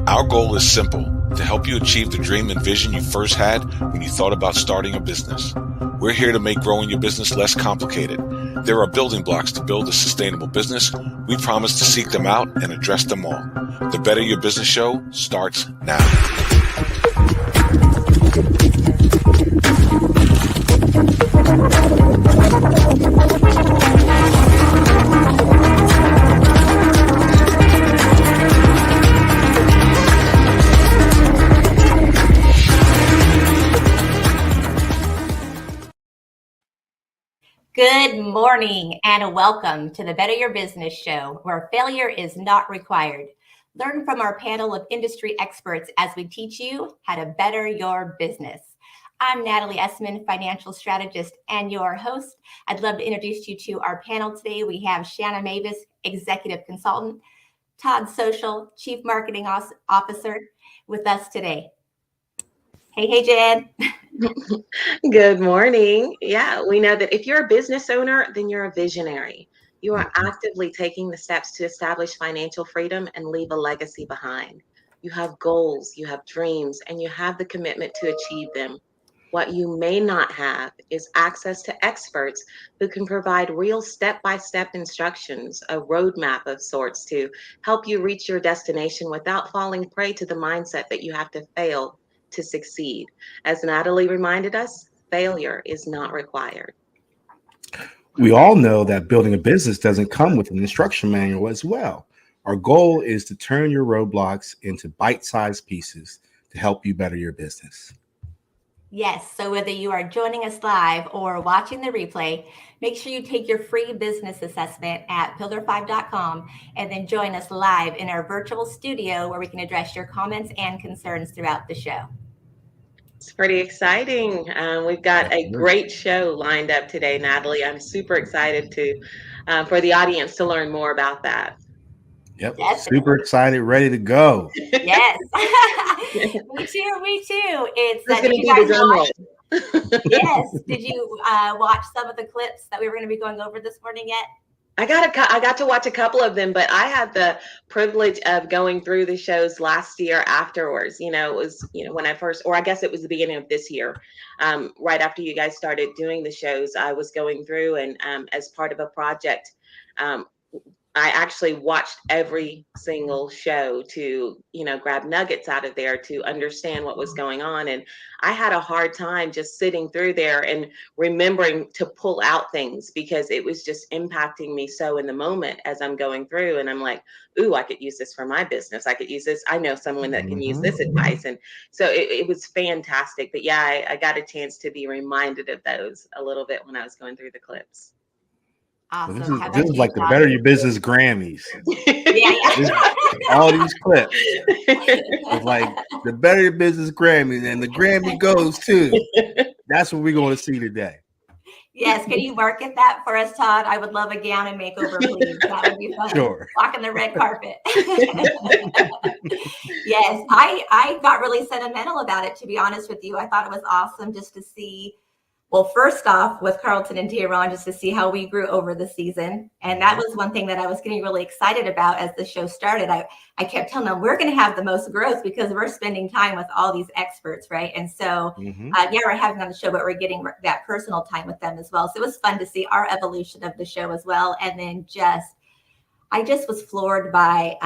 Our goal is simple: to help you achieve the dream and vision you first had when you thought about starting a business. We're here to make growing your business less complicated. There are building blocks to build a sustainable business. We promise to seek them out and address them all. The Better Your Business Show starts now. Good morning and welcome to the Better Your Business Show, where failure is not required. Learn from our panel of industry experts as we teach you how to better your business. I'm Natalie Essman, financial strategist and your host. I'd love to introduce you to our panel today. We have Shanna Mavis, executive consultant, Todd Social, chief marketing officer, with us today. Hey, Jen. Good morning. Yeah, we know that if you're a business owner, then you're a visionary. You are actively taking the steps to establish financial freedom and leave a legacy behind. You have goals, you have dreams, and you have the commitment to achieve them. What you may not have is access to experts who can provide real step-by-step instructions, a roadmap of sorts to help you reach your destination without falling prey to the mindset that you have to fail to succeed. As Natalie reminded us, failure is not required. We all know that building a business doesn't come with an instruction manual as well. Our goal is to turn your roadblocks into bite-sized pieces to help you better your business. Yes, so whether you are joining us live or watching the replay, make sure you take your free business assessment at pillar5.com and then join us live in our virtual studio where we can address your comments and concerns throughout the show. It's pretty exciting. We've got a great show lined up today, Natalie. I'm super excited for the audience to learn more about that. Yep, definitely. Super excited, ready to go. Yes, me too. It's going to be the drum roll. Yes, did you watch some of the clips that we were going to be going over this morning yet? I got to watch a couple of them, but I had the privilege of going through the shows last year afterwards. It was, when I first, or I guess it was the beginning of this year, right after you guys started doing the shows, I was going through and as part of a project, I actually watched every single show to, grab nuggets out of there to understand what was going on. And I had a hard time just sitting through there and remembering to pull out things because it was just impacting me so in the moment as I'm going through. And I'm like, ooh, I could use this for my business. I could use this. I know someone that can use this advice. And so it was fantastic. But yeah, I got a chance to be reminded of those a little bit when I was going through the clips. Awesome. This is like the Better Your Business Grammys. Yeah. All these clips. It's like the Better Your Business Grammys, and the Grammy goes to. That's what we're going to see today. Yes. Can you market that for us, Todd? I would love a gown and makeover, please. That would be fun. Sure. Walking the red carpet. Yes. I got really sentimental about it, to be honest with you. I thought it was awesome just to see. Well, first off, with Carlton and Tehran, just to see how we grew over the season. And that was one thing that I was getting really excited about as the show started. I kept telling them, we're going to have the most growth because we're spending time with all these experts, right? And so, we're having on the show, but we're getting that personal time with them as well. So it was fun to see our evolution of the show as well. And then I just was floored by,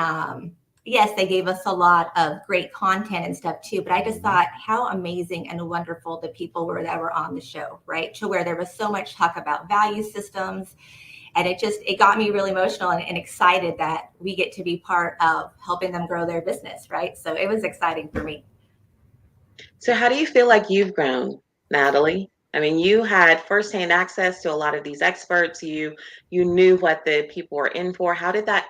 yes, they gave us a lot of great content and stuff too, but I just thought how amazing and wonderful the people were that were on the show, right? To where there was so much talk about value systems, and it got me really emotional and excited that we get to be part of helping them grow their business, right? So it was exciting for me. So how do you feel like you've grown, Natalie? I mean, you had firsthand access to a lot of these experts. You knew what the people were in for. How did that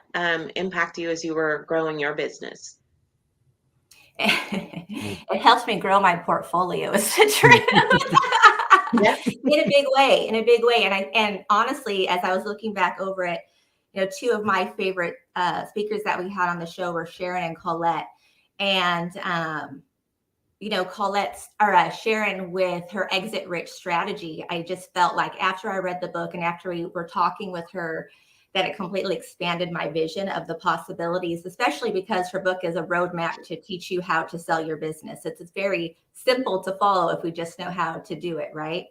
impact you as you were growing your business? It helps me grow my portfolio, is the truth. In a big way. And honestly, as I was looking back over it, two of my favorite speakers that we had on the show were Sharon and Colette. And Sharon with her exit rich strategy, I just felt like after I read the book and after we were talking with her, that it completely expanded my vision of the possibilities, especially because her book is a roadmap to teach you how to sell your business. It's very simple to follow if we just know how to do it, right?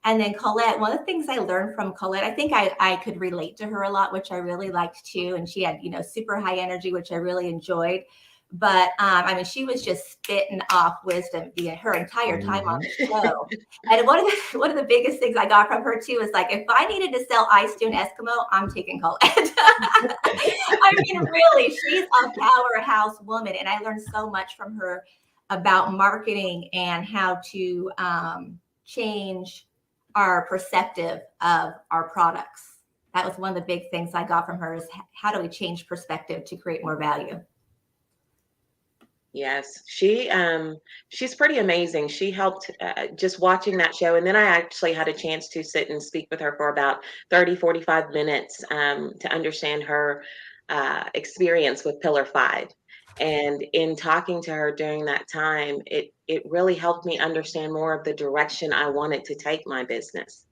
And then Colette, one of the things I learned from Colette, I think I could relate to her a lot, which I really liked too. And she had, super high energy, which I really enjoyed. But I mean, she was just spitting off wisdom her entire time on the show. And one of the biggest things I got from her too is like, if I needed to sell ice to an Eskimo, I'm taking Colette. I mean, really, she's a powerhouse woman, and I learned so much from her about marketing and how to change our perspective of our products. That was one of the big things I got from her is how do we change perspective to create more value? Yes, she's pretty amazing. She helped just watching that show. And then I actually had a chance to sit and speak with her for about 30, 45 minutes to understand her experience with Pillar 5. And in talking to her during that time, it really helped me understand more of the direction I wanted to take my business.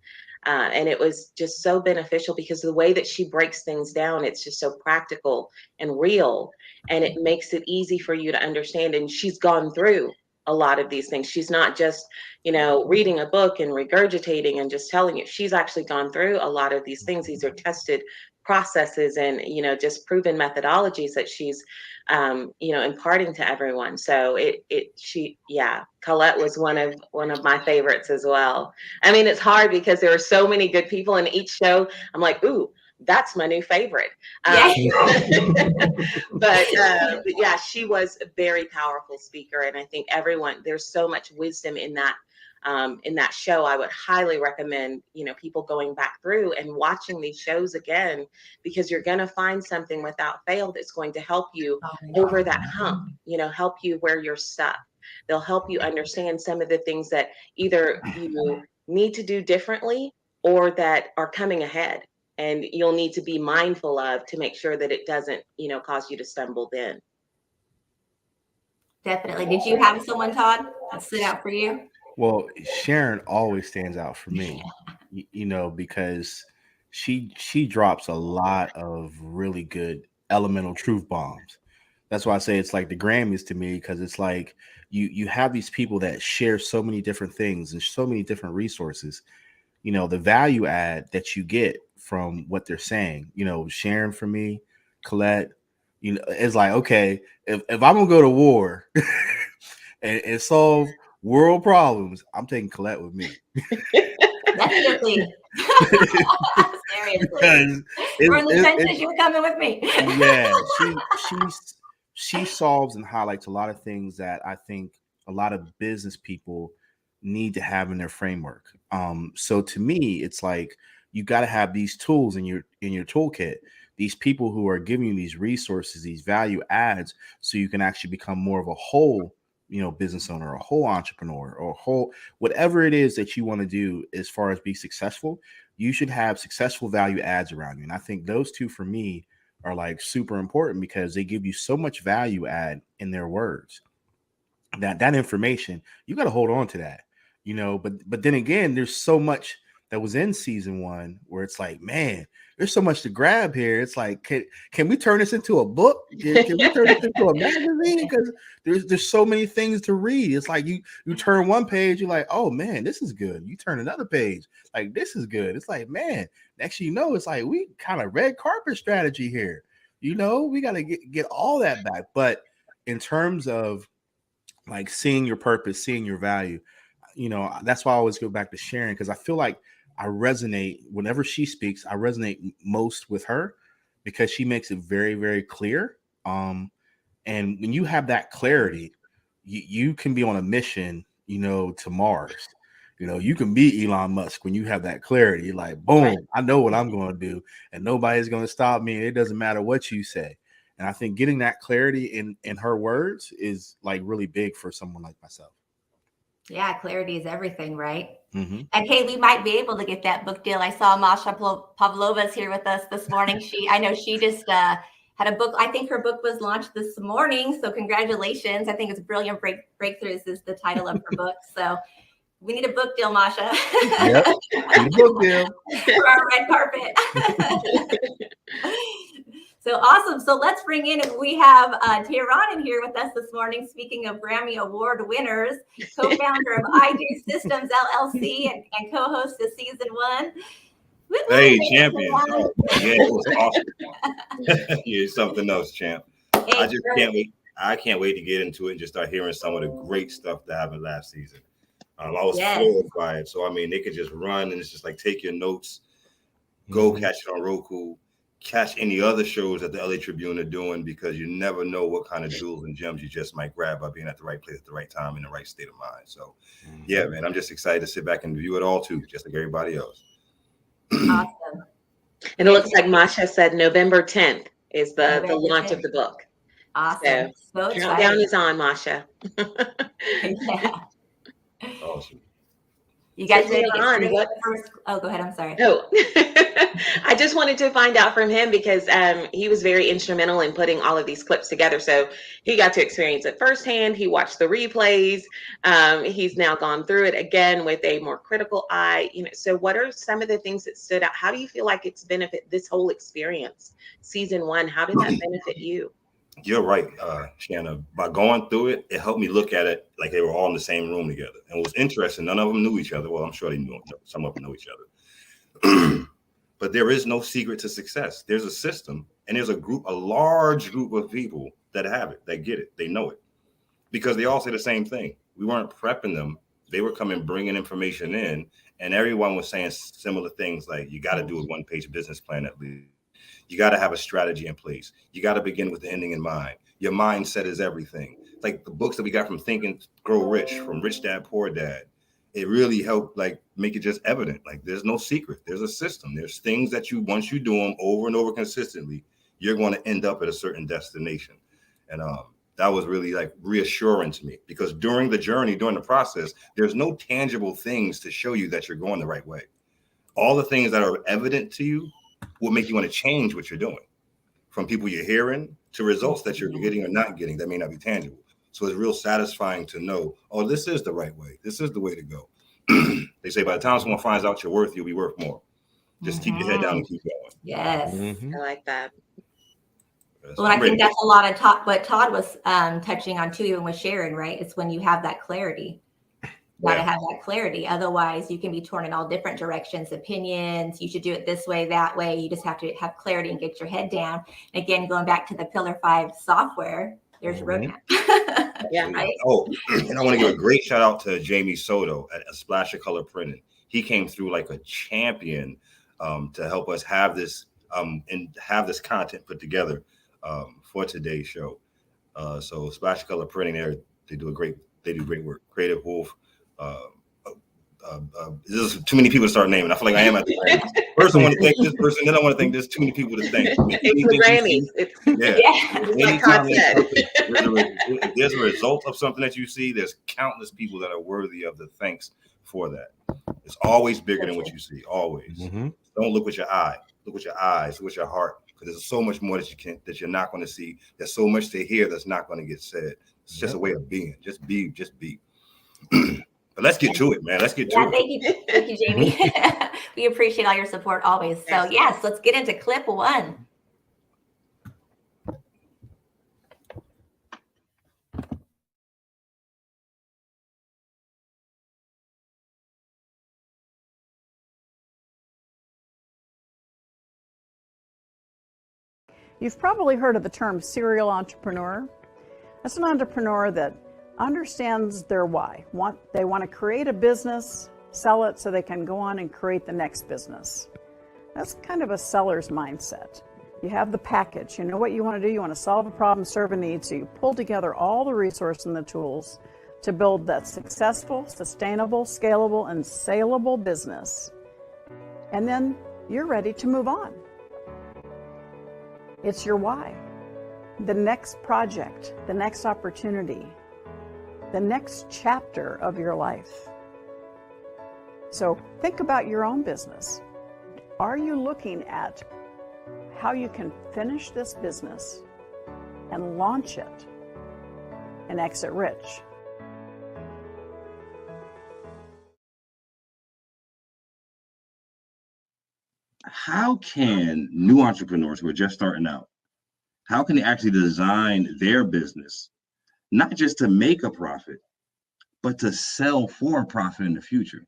And it was just so beneficial because the way that she breaks things down, it's just so practical and real, and it makes it easy for you to understand. And she's gone through a lot of these things. She's not just, reading a book and regurgitating and just telling you. She's actually gone through a lot of these things. These are tested processes and, just proven methodologies that she's, imparting to everyone. So Colette was one of my favorites as well. I mean, it's hard because there are so many good people in each show. I'm like, ooh, that's my new favorite. But yeah, she was a very powerful speaker. And I think there's so much wisdom in that show. I would highly recommend, people going back through and watching these shows again, because you're going to find something without fail that's going to help you over that hump, help you where you're stuck. They'll help you understand some of the things that either you need to do differently or that are coming ahead. And you'll need to be mindful of to make sure that it doesn't, cause you to stumble then. Definitely. Did you have someone, Todd, that stood out for you? Well, Sharon always stands out for me, because she drops a lot of really good elemental truth bombs. That's why I say it's like the Grammys to me, because it's like you have these people that share so many different things and so many different resources. The value add that you get from what they're saying. Sharon for me, Colette, it's like, okay, if I'm gonna go to war and solve world problems, I'm taking Colette with me. Definitely. Seriously. We're in the trenches, you're coming with me. Yeah, she solves and highlights a lot of things that I think a lot of business people need to have in their framework. So to me, it's like you got to have these tools in your toolkit. These people who are giving you these resources, these value adds, so you can actually become more of a whole, business owner, a whole entrepreneur, or a whole whatever it is that you want to do as far as be successful. You should have successful value adds around you, and I think those two for me are like super important because they give you so much value add in their words. That information, you got to hold on to that, but then again, there's so much that was in season 1 where it's like, man, there's so much to grab here. It's like, can we turn this into a book? Can we turn this into a magazine? Because there's so many things to read. It's like you turn one page, you're like, oh man, this is good. You turn another page, like this is good. It's like, man, next you know, it's like we kind of red carpet strategy here. We got to get all that back. But in terms of like seeing your purpose, seeing your value, that's why I always go back to Sharon, because I feel like I resonate whenever she speaks. I resonate most with her because she makes it very, very clear. And when you have that clarity, you can be on a mission, to Mars. You can be Elon Musk when you have that clarity. You're like, boom, right. I know what I'm going to do, and nobody's going to stop me. And it doesn't matter what you say. And I think getting that clarity in her words is like really big for someone like myself. Yeah, clarity is everything, right? Mm-hmm. And hey, we might be able to get that book deal. I saw Masha Pavlova's here with us this morning. I know she just had a book. I think her book was launched this morning. So congratulations. I think it's Brilliant Breakthroughs is the title of her book. So We need a book deal, Masha. Yep. Need a book deal. For our red carpet. So awesome. So let's bring in, we have Tehran in here with us this morning. Speaking of Grammy Award winners, co-founder of I Do Systems LLC and co-host of season 1. Hey, champion. Oh, yeah, it was awesome. You're something else, champ. I just can't wait. I can't wait to get into it and just start hearing some of the great stuff that happened last season. I was floored by it. So, I mean, they could just run and it's just like take your notes, go catch it on Roku, catch any other shows that the LA Tribune are doing, because you never know what kind of jewels and gems you just might grab by being at the right place at the right time in the right state of mind. So, yeah, man, I'm just excited to sit back and view it all too, just like everybody else. Awesome. And it looks like Masha said November 10th is the launch of the book. Awesome. So countdown is on, Masha. Yeah. Awesome. You guys ready to get on? what first? Oh, go ahead. I'm sorry. Oh, I just wanted to find out from him because he was very instrumental in putting all of these clips together. So he got to experience it firsthand. He watched the replays. He's now gone through it again with a more critical eye. So what are some of the things that stood out? How do you feel like it's benefit this whole experience? Season 1, how did that benefit you? You're right, Shanna. By going through it, it helped me look at it like they were all in the same room together. And it was interesting. None of them knew each other. Well, I'm sure they knew. Some of them know each other. But there is no secret to success. There's a system, and there's a large group of people that have it, that get it, they know it. Because they all say the same thing. We weren't prepping them. They were coming, bringing information in, and everyone was saying similar things like, you got to do a one-page business plan at least. You got to have a strategy in place. You got to begin with the ending in mind. Your mindset is everything. Like the books that we got from Think and Grow Rich, from Rich Dad, Poor Dad, it really helped like make it just evident. Like there's no secret. There's a system. There's things that once you do them over and over consistently, you're going to end up at a certain destination. And that was really like reassuring to me, because during the journey, during the process, there's no tangible things to show you that you're going the right way. All the things that are evident to you will make you want to change what you're doing, from people you're hearing to results that you're getting or not getting that may not be tangible. So it's real satisfying to know, oh, this is the right way. This is the way to go. They say by the time someone finds out your worth, you'll be worth more. Just keep your head down and keep going. Yes. I like that. Well, I think that's a lot of what Todd was touching on too, even with Sharon, right? It's when you have that clarity. You got to have that clarity. Otherwise, you can be torn in all different directions, opinions. You should do it this way, that way. You just have to have clarity and get your head down. And again, going back to the Pillar 5 software, there's a roadmap. Yeah. Right? Oh, and I want to give a great shout out to Jamie Soto at A Splash of Color Printing. He came through like a champion to help us have this and have this content put together for today's show. So Splash of Color Printing, they do great work. Creative Wolf. There's too many people to start naming. I feel like I am at the Grammys. First, I want to thank this person, then I want to thank there's too many people to thank. It's the Grammys. If there's a result of something that you see, there's countless people that are worthy of the thanks for that. It's always bigger than what you see. Always. Don't look with your eye. Look with your eyes. Look with your heart. Because there's so much more that you're not going to see. There's so much to hear that's not going to get said. It's just a way of being. Just be. But let's get to it, man. Let's get to it. Thank you, Jamie. We appreciate all your support always. So yes, let's get into clip 1. You've probably heard of the term serial entrepreneur. That's an entrepreneur that understands their why. They want to create a business, sell it so they can go on and create the next business. That's kind of a seller's mindset. You have the package. You know what you want to do. You want to solve a problem, serve a need. So you pull together all the resources and the tools to build that successful, sustainable, scalable, and saleable business. And then you're ready to move on. It's your why. The next project, the next opportunity, the next chapter of your life. So think about your own business. Are you looking at how you can finish this business and launch it and exit rich? how can new entrepreneurs who are just starting out, how can they actually design their business, not just to make a profit, but to sell for a profit in the future?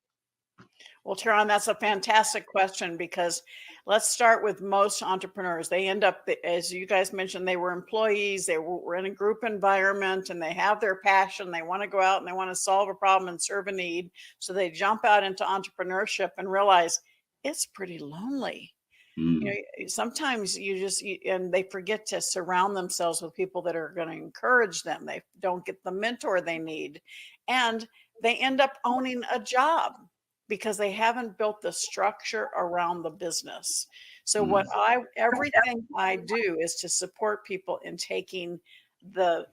Well, Teron, that's a fantastic question, because let's start with most entrepreneurs. They end up, as you guys mentioned, they were employees, they were in a group environment, and they have their passion. They want to go out and they want to solve a problem and serve a need. So they jump out into entrepreneurship and realize it's pretty lonely. You know, sometimes and they forget to surround themselves with people that are going to encourage them. They don't get the mentor they need, and they end up owning a job because they haven't built the structure around the business. So everything I do is to support people in taking the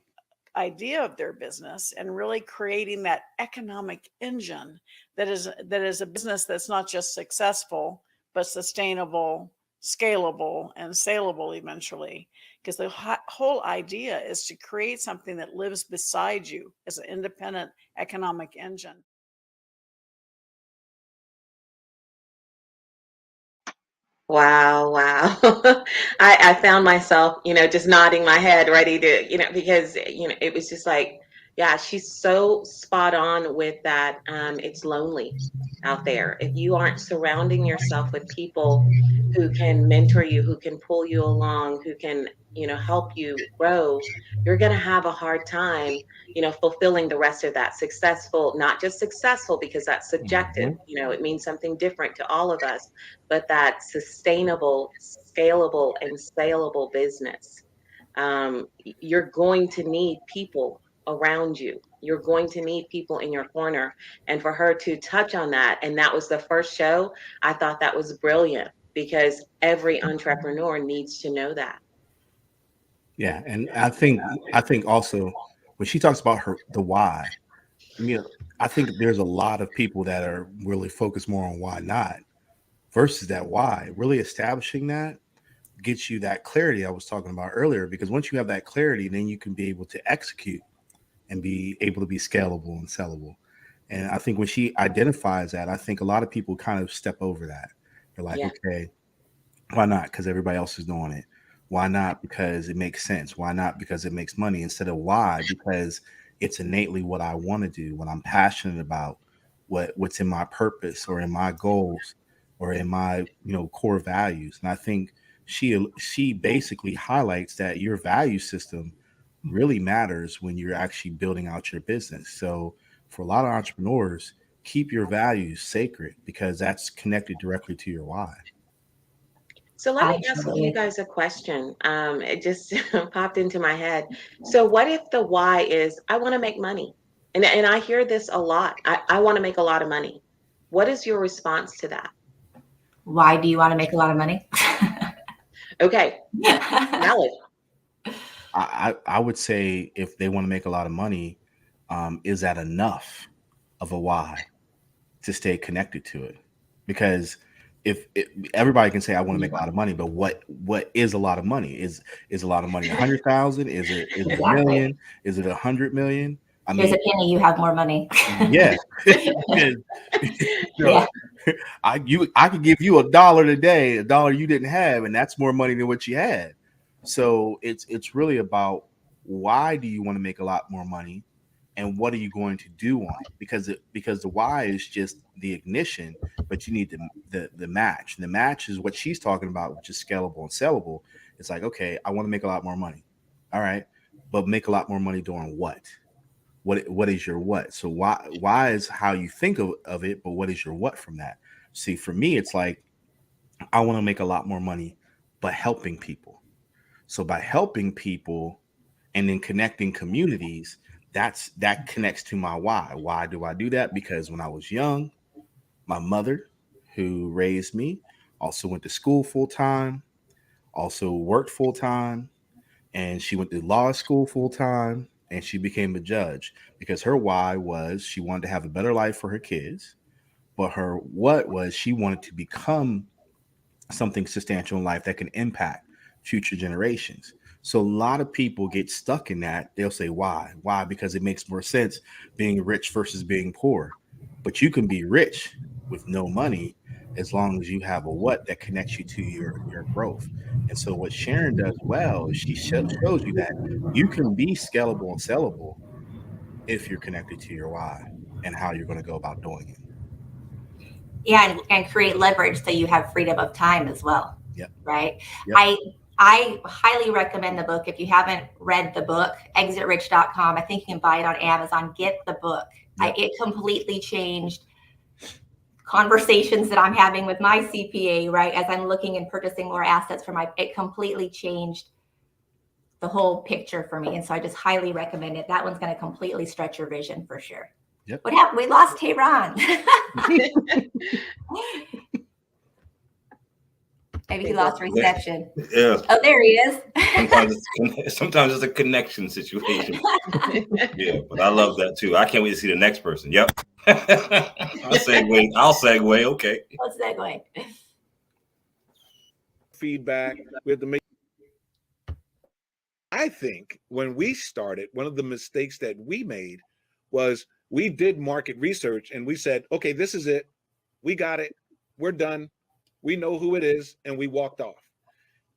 idea of their business and really creating that economic engine that is a business that's not just successful, but sustainable, scalable, and saleable eventually. Because the whole idea is to create something that lives beside you as an independent economic engine. Wow, wow. I found myself, just nodding my head, ready to, because, it was just like, yeah, she's so spot on with that. It's lonely out there. If you aren't surrounding yourself with people who can mentor you, who can pull you along, who can, help you grow, you're going to have a hard time, fulfilling the rest of that successful, not just successful, because that's subjective. It means something different to all of us, but that sustainable, scalable, and saleable business. You're going to need people around you. You're going to need people in your corner. And for her to touch on that, and that was the first show, I thought that was brilliant, because every entrepreneur needs to know that. Yeah, and I think also when she talks about the why, I think there's a lot of people that are really focused more on why not versus that why. Really establishing that gets you that clarity I was talking about earlier, because once you have that clarity, then you can be able to execute and be able to be scalable and sellable. And I think when she identifies that, I think a lot of people kind of step over that. They're like, Yeah. okay, why not? Because everybody else is doing it. Why not? Because it makes sense. Why not? Because it makes money. Instead of why? Because it's innately what I want to do, what I'm passionate about, what's in my purpose or in my goals or in my core values. And I think she basically highlights that your value system really matters when you're actually building out your business. So for a lot of entrepreneurs, keep your values sacred, because that's connected directly to your why. So let me ask you guys a question. It just popped into my head. So what if the why is, I want to make money? And I hear this a lot. I want to make a lot of money. What is your response to that? Why do you want to make a lot of money? Okay. Valid. I would say, if they want to make a lot of money, is that enough of a why to stay connected to it? Because if everybody can say I want to make a lot of money, but what is a lot of money? Is a lot of money 100,000? Is it Exactly. a million? Is it 100 million? Here's a penny, you have more money. Yeah. Yeah. I could give you $1 today, $1 you didn't have, and that's more money than what you had. So it's really about, why do you want to make a lot more money, and what are you going to do on it? Because the why is just the ignition, but you need the match. And the match is what she's talking about, which is scalable and sellable. It's like, okay, I want to make a lot more money. All right, but make a lot more money doing what? What is your what? So why is how you think of it, but what is your what from that? See, for me, it's like, I want to make a lot more money, but helping people. So by helping people and then connecting communities, that connects to my why. Why do I do that? Because when I was young, my mother, who raised me, also went to school full time, also worked full time, and she went to law school full time, and she became a judge, because her why was she wanted to have a better life for her kids, but her what was she wanted to become something substantial in life that can impact future generations. So a lot of people get stuck in that. They'll say, why? Why? Because it makes more sense being rich versus being poor. But you can be rich with no money as long as you have a what that connects you to your growth. And so what Sharon does well is she shows you that you can be scalable and sellable if you're connected to your why and how you're going to go about doing it. Yeah, and create leverage so you have freedom of time as well. Yep. Right. Yep. I highly recommend the book. If you haven't read the book, exitrich.com, I think you can buy it on Amazon. Get the book. Yep. It completely changed conversations that I'm having with my CPA, right? As I'm looking and purchasing more assets it completely changed the whole picture for me. And so I just highly recommend it. That one's going to completely stretch your vision for sure. Yep. What happened? We lost Tehran. Maybe he lost reception. Yeah. Oh, there he is. Sometimes it's a connection situation. Yeah, but I love that too. I can't wait to see the next person. Yep. I'll segue. Okay. Let's segue. Feedback. We have to make. I think when we started, one of the mistakes that we made was we did market research and we said, okay, this is it. We got it. We're done. We know who it is. And we walked off.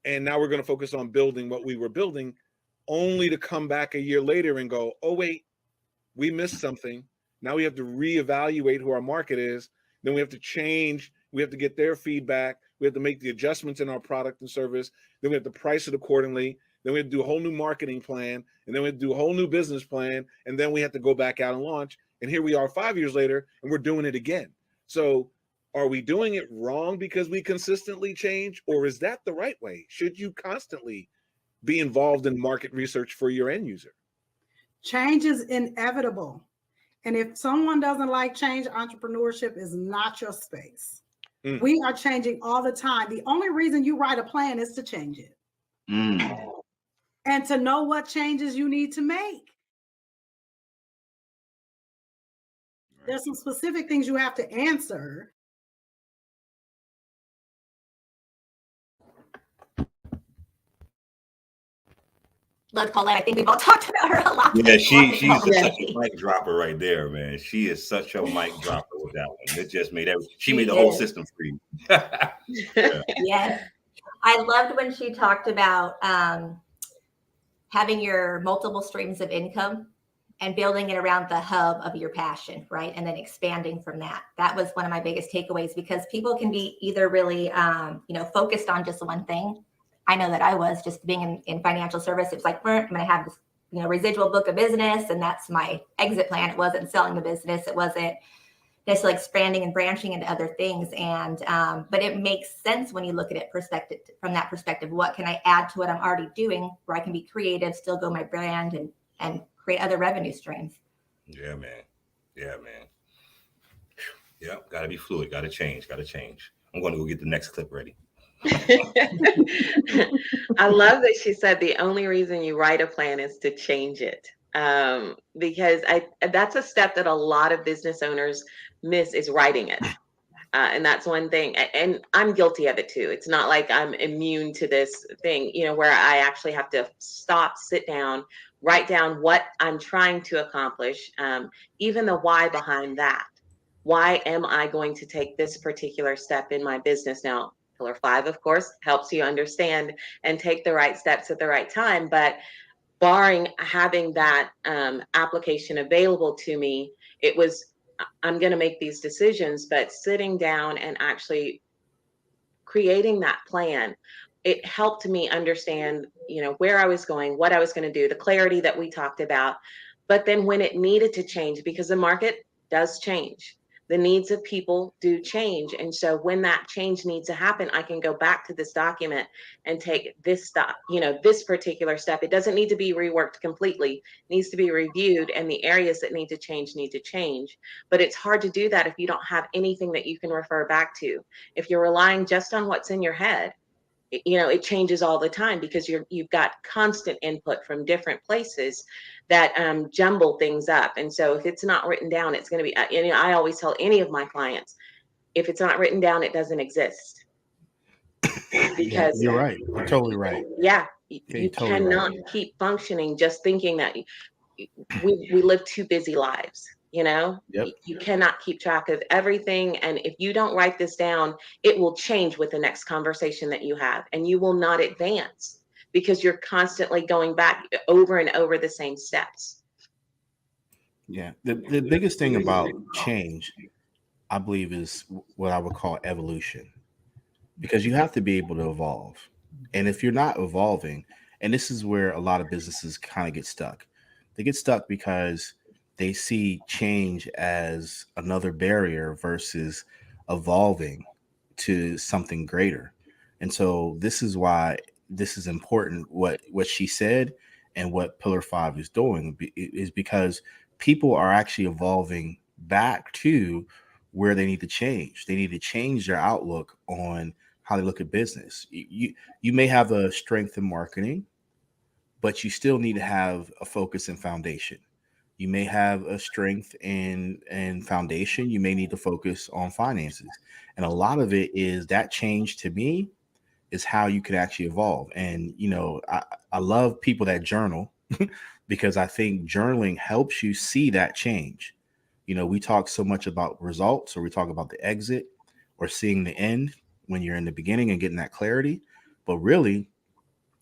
And now we're going to focus on building what we were building, only to come back a year later and go, oh, wait, we missed something. Now we have to reevaluate who our market is. Then we have to change. We have to get their feedback. We have to make the adjustments in our product and service. Then we have to price it accordingly. Then we have to do a whole new marketing plan. And then we have to do a whole new business plan. And then we have to go back out and launch. And here we are 5 years later, and we're doing it again. So are we doing it wrong because we consistently change? Or is that the right way? Should you constantly be involved in market research for your end user? Change is inevitable. And if someone doesn't like change, entrepreneurship is not your space. We are changing all the time. The only reason you write a plan is to change it. And to know what changes you need to make. There's some specific things you have to answer. Love Paulette. I think we've all talked about her a lot. Yeah, she's such a mic dropper right there, man. She is such a mic dropper with that one. It just made she made the whole system free. Yeah. Yes. I loved when she talked about having your multiple streams of income and building it around the hub of your passion, right? And then expanding from that. That was one of my biggest takeaways, because people can be either really, focused on just one thing. I know that I was just being in financial service. It was like, I'm going to have this, residual book of business, and that's my exit plan. It wasn't selling the business. It wasn't just like expanding and branching into other things. And, but it makes sense when you look at it from that perspective. What can I add to what I'm already doing where I can be creative, still go my brand and create other revenue streams? Yeah, man. Yeah. Got to be fluid. Got to change. I'm going to go get the next clip ready. I love that she said the only reason you write a plan is to change it. Because that's a step that a lot of business owners miss, is writing it. And that's one thing. And I'm guilty of it too. It's not like I'm immune to this thing, where I actually have to stop, sit down, write down what I'm trying to accomplish, even the why behind that. Why am I going to take this particular step in my business now? Pillar 5, of course, helps you understand and take the right steps at the right time. But barring having that application available to me, it was, I'm going to make these decisions, but sitting down and actually creating that plan, it helped me understand, where I was going, what I was going to do, the clarity that we talked about. But then when it needed to change, because the market does change, the needs of people do change. And so when that change needs to happen, I can go back to this document and take this step, this particular step. It doesn't need to be reworked completely. It needs to be reviewed, and the areas that need to change. But it's hard to do that if you don't have anything that you can refer back to. If you're relying just on what's in your head, it changes all the time, because you've got constant input from different places that jumble things up. And so if it's not written down, it's going to be, I always tell any of my clients, if it's not written down, it doesn't exist. Because you're right. You're totally right. Yeah. You totally cannot keep functioning just thinking that we live two busy lives. Yep. You cannot keep track of everything. And if you don't write this down, it will change with the next conversation that you have, and you will not advance because you're constantly going back over and over the same steps. Yeah. The biggest thing about change, I believe, is what I would call evolution, because you have to be able to evolve. And if you're not evolving, and this is where a lot of businesses kind of get stuck, they get stuck because they see change as another barrier versus evolving to something greater. And so this is why this is important, what she said and what Pillar 5 is doing, is because people are actually evolving back to where they need to change. They need to change their outlook on how they look at business. You may have a strength in marketing, but you still need to have a focus and foundation. You may have a strength in foundation. You may need to focus on finances. And a lot of it is that change, to me, is how you can actually evolve. And, I love people that journal because I think journaling helps you see that change. We talk so much about results, or we talk about the exit or seeing the end when you're in the beginning and getting that clarity. But really,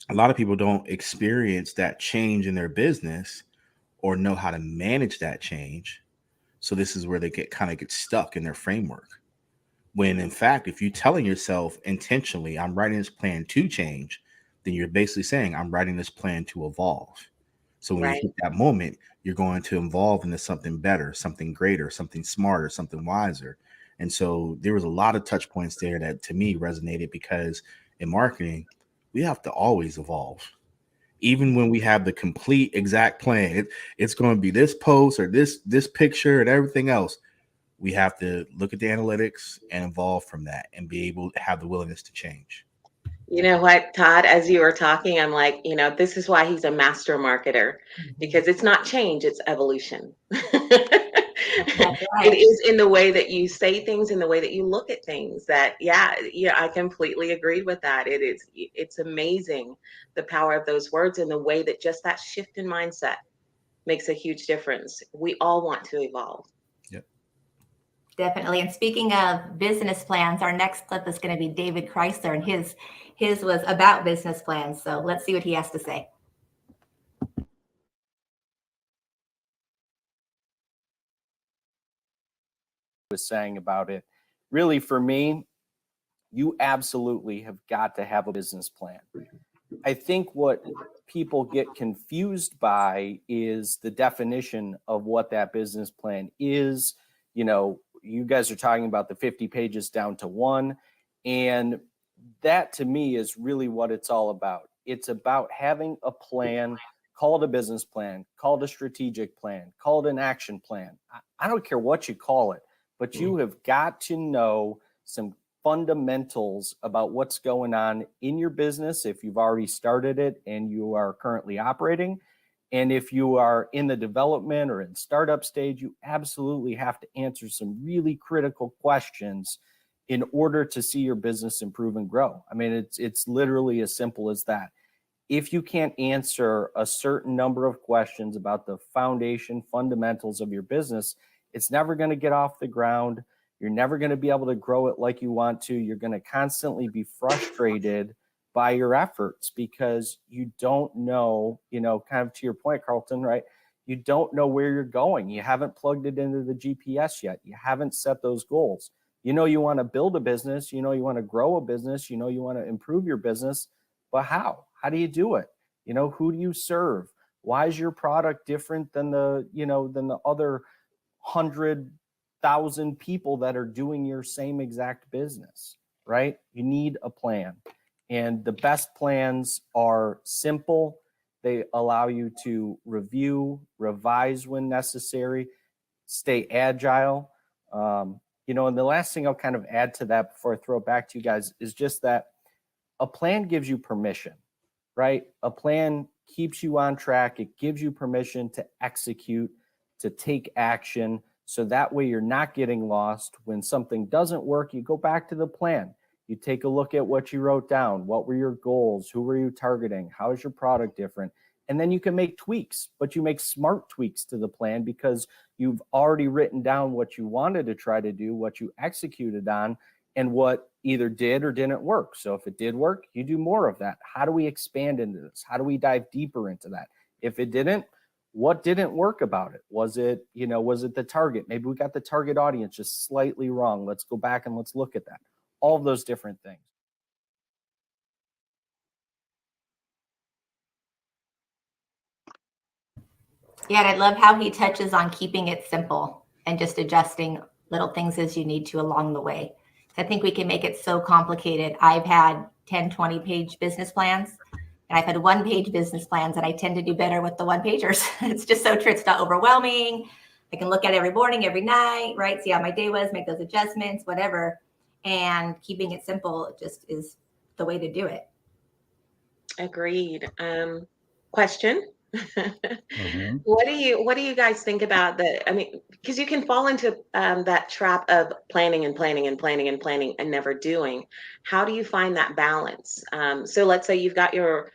a lot of people don't experience that change in their business or know how to manage that change. So this is where they get stuck in their framework. When in fact, if you're telling yourself intentionally, I'm writing this plan to change, then you're basically saying, I'm writing this plan to evolve. So when you hit that moment, you're going to evolve into something better, something greater, something smarter, something wiser. And so there was a lot of touch points there that to me resonated, because in marketing, we have to always evolve. Even when we have the complete exact plan, it's going to be this post or this picture and everything else. We have to look at the analytics and evolve from that and be able to have the willingness to change. You know what, Todd, as you were talking, I'm like, this is why he's a master marketer, because it's not change, it's evolution. It is in the way that you say things, in the way that you look at things, that, yeah, I completely agree with that. It's amazing the power of those words, and the way that just that shift in mindset makes a huge difference. We all want to evolve. Definitely. And speaking of business plans, our next clip is going to be David Chrysler, and his was about business plans. So let's see what he has to say. Was saying about it, really, for me, you absolutely have got to have a business plan. I think what people get confused by is the definition of what that business plan is. You guys are talking about the 50 pages down to one. And that, to me, is really what it's all about. It's about having a plan, call it a business plan, call it a strategic plan, call it an action plan. I don't care what you call it, but you have got to know some fundamentals about what's going on in your business if you've already started it and you are currently operating. And if you are in the development or in startup stage, you absolutely have to answer some really critical questions in order to see your business improve and grow. I mean, it's literally as simple as that. If you can't answer a certain number of questions about the foundation fundamentals of your business, it's never going to get off the ground. You're never going to be able to grow it like you want to. You're going to constantly be frustrated by your efforts because you don't know, kind of to your point, Carlton, right? You don't know where you're going. You haven't plugged it into the GPS yet. You haven't set those goals. You want to build a business, you want to grow a business, you want to improve your business, but how? How do you do it? Who do you serve? Why is your product different than the other 100,000 people that are doing your same exact business, right? You need a plan. And the best plans are simple. They allow you to review, revise when necessary, stay agile. And the last thing I'll kind of add to that before I throw it back to you guys is just that a plan gives you permission, right? A plan keeps you on track. It gives you permission to execute, to take action. So that way you're not getting lost. When something doesn't work, you go back to the plan. You take a look at what you wrote down. What were your goals? Who were you targeting? How is your product different? And then you can make tweaks, but you make smart tweaks to the plan because you've already written down what you wanted to try to do, what you executed on, and what either did or didn't work. So if it did work, you do more of that. How do we expand into this? How do we dive deeper into that? If it didn't, what didn't work about it? Was it the target? Maybe we got the target audience just slightly wrong. Let's go back and let's look at that. All of those different things. Yeah, and I love how he touches on keeping it simple and just adjusting little things as you need to along the way. I think we can make it so complicated. I've had 10, 20-page business plans, and I've had one-page business plans, and I tend to do better with the one-pagers. It's just so true. It's not overwhelming. I can look at it every morning, every night, right? See how my day was, make those adjustments, whatever. And keeping it simple just is the way to do it. Agreed. Question. Mm-hmm. What do you guys think about I mean, because you can fall into that trap of planning and planning and planning and planning and never doing. How do you find that balance? So let's say you've got your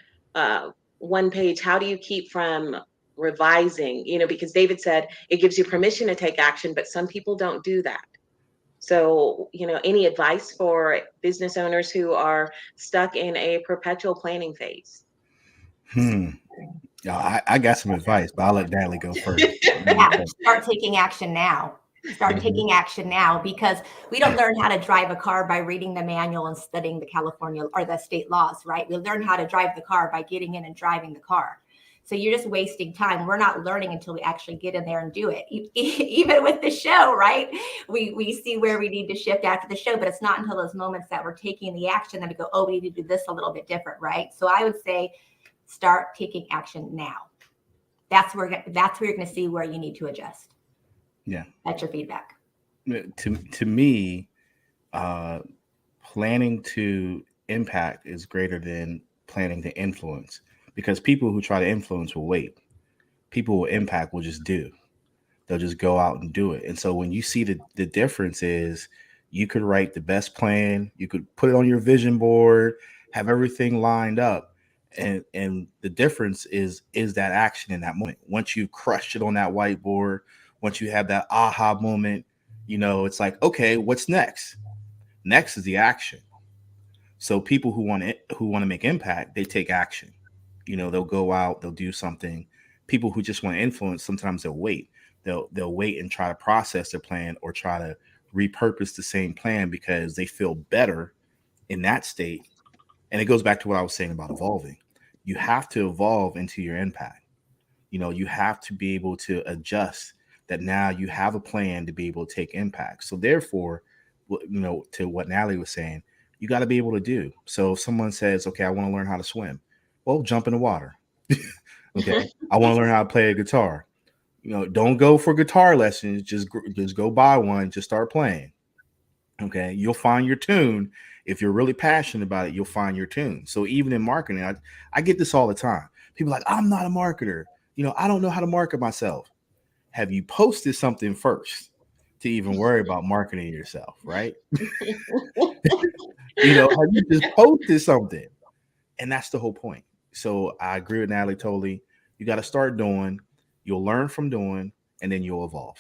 one page. How do you keep from revising? Because David said it gives you permission to take action, but some people don't do that. So, any advice for business owners who are stuck in a perpetual planning phase? Yeah, I got some advice, but I'll let Natalie go first. Yeah, start taking action now. Start taking action now, because we don't learn how to drive a car by reading the manual and studying the California or the state laws, right? We learn how to drive the car by getting in and driving the car. So you're just wasting time. We're not learning until we actually get in there and do it. Even with the show, right? We see where we need to shift after the show, but it's not until those moments that we're taking the action that we go, oh, we need to do this a little bit different, right? So I would say start taking action now. That's where you're going to see where you need to adjust. Yeah. That's your feedback. To me, planning to impact is greater than planning to influence, because people who try to influence will wait. People who impact will just do. They'll just go out and do it. And so when you see the difference is, you could write the best plan, you could put it on your vision board, have everything lined up. And the difference is that action in that moment. Once you've crushed it on that whiteboard, once you have that aha moment, it's like, okay, what's next? Next is the action. So people who want to make impact, they take action. They'll go out, they'll do something. People who just want to influence, sometimes they'll wait. They'll wait and try to process their plan or try to repurpose the same plan because they feel better in that state. And it goes back to what I was saying about evolving. You have to evolve into your impact. You have to be able to adjust that. Now you have a plan to be able to take impact. So therefore, to what Natalie was saying, you got to be able to do. So if someone says, okay, I want to learn how to swim. Well, jump in the water. Okay. I want to learn how to play a guitar. Don't go for guitar lessons. Just go buy one. Just start playing. Okay. You'll find your tune. If you're really passionate about it, you'll find your tune. So even in marketing, I get this all the time. People are like, I'm not a marketer. I don't know how to market myself. Have you posted something first to even worry about marketing yourself, right? Have you just posted something? And that's the whole point. So I agree with Natalie totally. You got to start doing, you'll learn from doing, and then you'll evolve.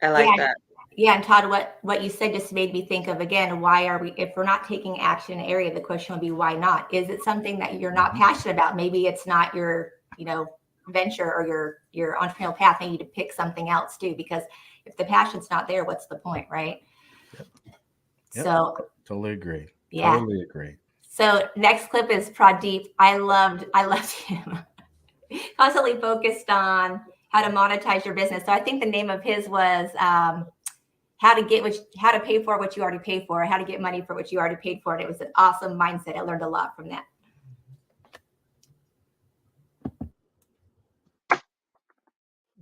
I like that. Yeah, and Todd, what you said just made me think of, again, why are we, if we're not taking action in an area, the question would be, why not? Is it something that you're not passionate about? Maybe it's not your, venture or your entrepreneurial path. Maybe you need to pick something else too, because if the passion's not there, what's the point, right? Yep. So totally agree. Yeah. Totally agree. So next clip is Pradeep. I loved him. Constantly focused on how to monetize your business. So I think the name of his was how to pay for what you already paid for, how to get money for what you already paid for. And it was an awesome mindset. I learned a lot from that.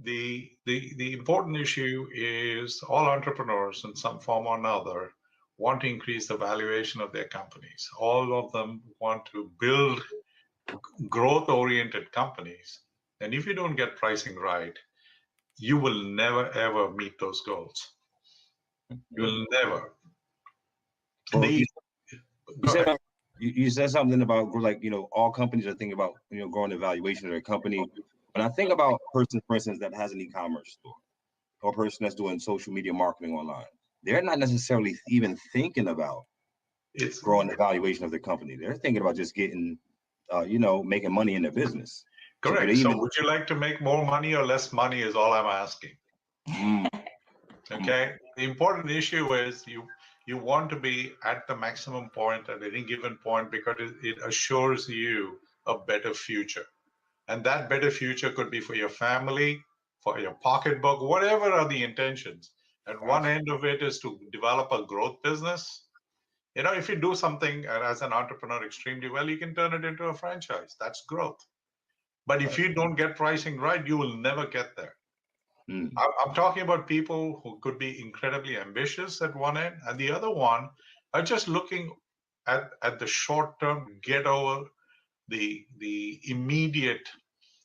The important issue is all entrepreneurs in some form or another want to increase the valuation of their companies. All of them want to build growth-oriented companies. And if you don't get pricing right, you will never, ever meet those goals. You will never. Well, You said something about like, all companies are thinking about, growing the valuation of their company. When I think about a person, for instance, that has an e-commerce store or a person that's doing social media marketing online, they're not necessarily even thinking about growing the valuation of their company. They're thinking about just getting, making money in their business. Correct. So would you like to make more money or less money is all I'm asking. Okay. The important issue is you want to be at the maximum point at any given point because it assures you a better future. And that better future could be for your family, for your pocketbook, whatever are the intentions. And one end of it is to develop a growth business. If you do something as an entrepreneur extremely well, you can turn it into a franchise. That's growth. But if you don't get pricing right, you will never get there. I'm talking about people who could be incredibly ambitious at one end, and the other one are just looking at the short term, get over the immediate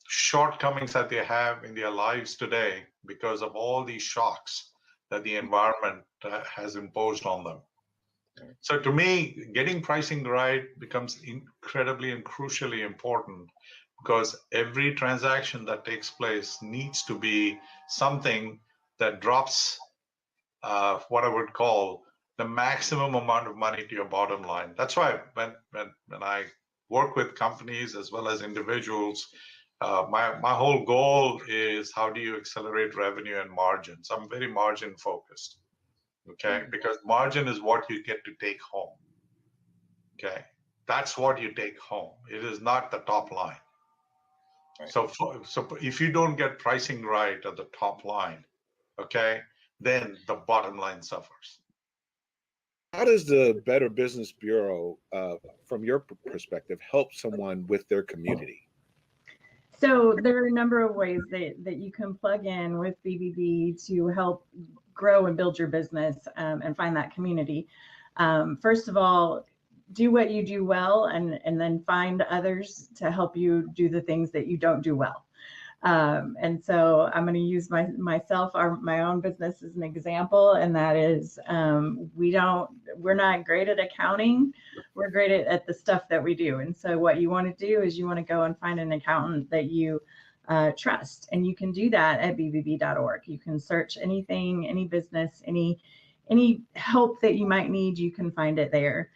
shortcomings that they have in their lives today because of all these shocks that the environment has imposed on them. So to me, getting pricing right becomes incredibly and crucially important, because every transaction that takes place needs to be something that drops what I would call the maximum amount of money to your bottom line. That's why when I work with companies as well as individuals, my whole goal is how do you accelerate revenue and margins. I'm very margin focused, okay? Because margin is what you get to take home, okay? That's what you take home. It is not the top line. So if you don't get pricing right at the top line, okay, then the bottom line suffers. How does the Better Business Bureau, from your perspective, help someone with their community? So there are a number of ways that you can plug in with BBB to help grow and build your business and find that community. First of all, do what you do well, and then find others to help you do the things that you don't do well. And so I'm going to use my own business as an example, and that is we're not great at accounting. We're great at the stuff that we do. And so what you want to do is you want to go and find an accountant that you trust, and you can do that at bbb.org. You can search anything, any business, any help that you might need, you can find it there.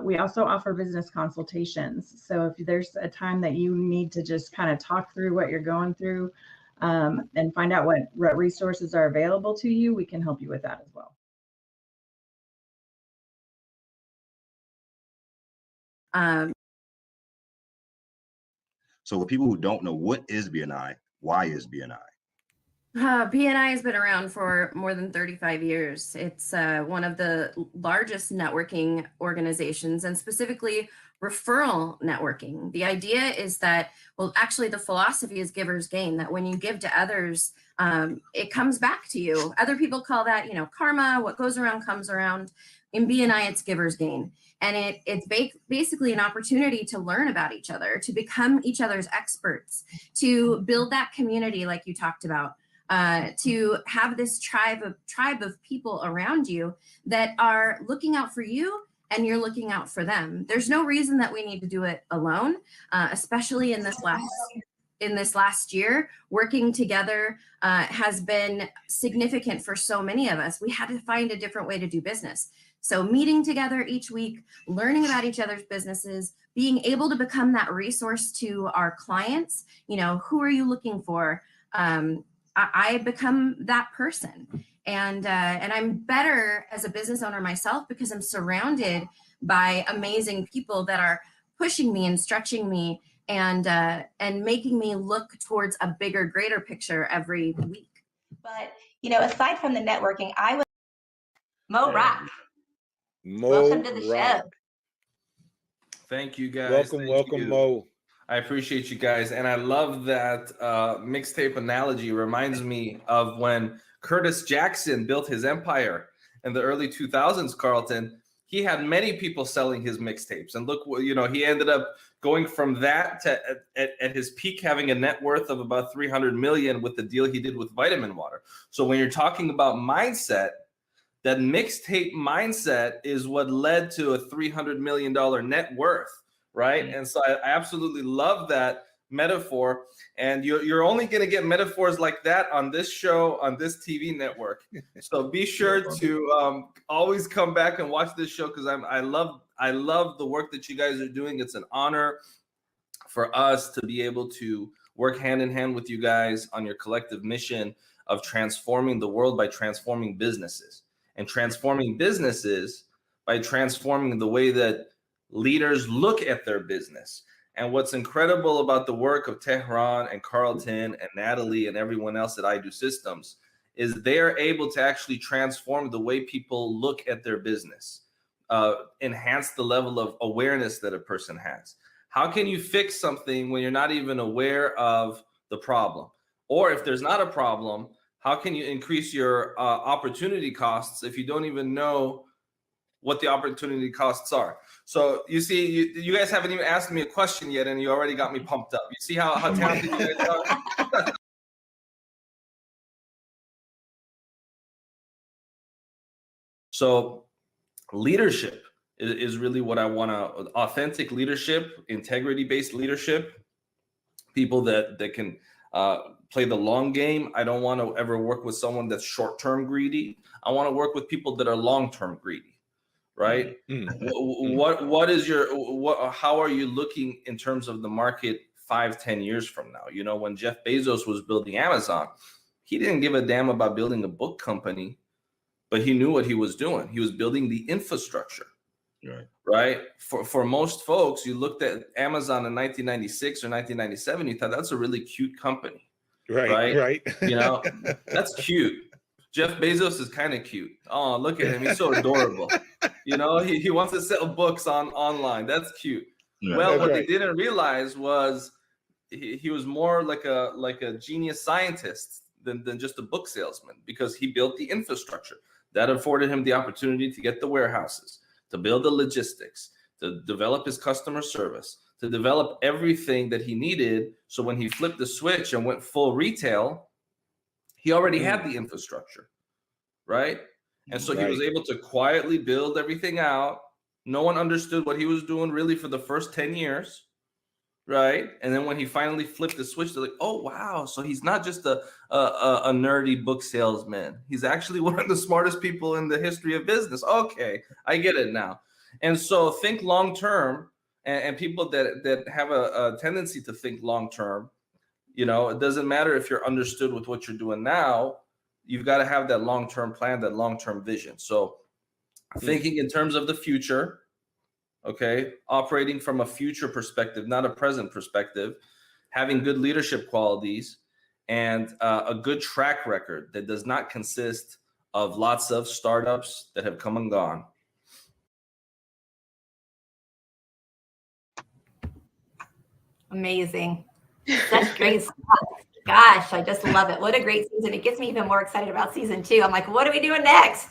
We also offer business consultations. So if there's a time that you need to just kind of talk through what you're going through and find out what resources are available to you, we can help you with that as well. So for people who don't know, what is BNI? Why is BNI? BNI has been around for more than 35 years. It's one of the largest networking organizations, and specifically referral networking. The idea is that, well, actually the philosophy is giver's gain, that when you give to others, it comes back to you. Other people call that, karma. What goes around comes around. In BNI, it's giver's gain. And it's basically an opportunity to learn about each other, to become each other's experts, to build that community like you talked about. To have this tribe of people around you that are looking out for you, and you're looking out for them. There's no reason that we need to do it alone, especially in this last year. Working together has been significant for so many of us. We had to find a different way to do business. So meeting together each week, learning about each other's businesses, being able to become that resource to our clients. Who are you looking for? I become that person, and I'm better as a business owner myself because I'm surrounded by amazing people that are pushing me and stretching me and making me look towards a bigger, greater picture every week. But aside from the networking, I was Mo Rock. Welcome to the show. Thank you, guys. Welcome, Mo. I appreciate you guys. And I love that mixtape analogy. Reminds me of when Curtis Jackson built his empire in the early 2000s, Carlton. He had many people selling his mixtapes. And look, he ended up going from that to at his peak having a net worth of about 300 million with the deal he did with Vitamin Water. So when you're talking about mindset, that mixtape mindset is what led to a $300 million net worth, right? And so I absolutely love that metaphor. And you're only going to get metaphors like that on this show, on this TV network. So be sure to always come back and watch this show, because I love the work that you guys are doing. It's an honor for us to be able to work hand in hand with you guys on your collective mission of transforming the world by transforming businesses, and transforming businesses by transforming the way that leaders look at their business. And what's incredible about the work of Tehran and Carlton and Natalie and everyone else at I Do Systems is they're able to actually transform the way people look at their business, enhance the level of awareness that a person has. How can you fix something when you're not even aware of the problem? Or if there's not a problem, how can you increase your opportunity costs if you don't even know what the opportunity costs are? So you see, you guys haven't even asked me a question yet, and you already got me pumped up. You see how talented you guys are? So leadership is really what I want to, authentic leadership, integrity-based leadership, people that can play the long game. I don't want to ever work with someone that's short-term greedy. I want to work with people that are long-term greedy, right? What is your, how are you looking in terms of the market 5-10 years from now? You know, when Jeff Bezos was building Amazon, he didn't give a damn about building a book company, but he knew what he was doing. He was building the infrastructure. Right. For most folks, you looked at Amazon in 1996 or 1997, you thought that's a really cute company. Right. You know, that's cute. Jeff Bezos is kind of cute. Oh, look at him. He's so adorable. You know, he wants to sell books online. That's cute. Well, what they didn't realize was he was more like a genius scientist than just a book salesman, because he built the infrastructure that afforded him the opportunity to get the warehouses, to build the logistics, to develop his customer service, to develop everything that he needed. So when he flipped the switch and went full retail, he already had the infrastructure, right? And so he was able to quietly build everything out. No one understood what he was doing really for the first 10 years, right? And then when he finally flipped the switch, they're like, oh, wow. So he's not just a nerdy book salesman. He's actually one of the smartest people in the history of business. Okay, I get it now. And so think long-term, and people that have a tendency to think long-term, you know, it doesn't matter if you're understood with what you're doing now, you've got to have that long-term plan, that long-term vision. So thinking in terms of the future, okay, operating from a future perspective, not a present perspective, having good leadership qualities, and a good track record that does not consist of lots of startups that have come and gone. Amazing. Such great stuff. Gosh, I just love it. What a great season. It gets me even more excited about season 2. I'm like, what are we doing next?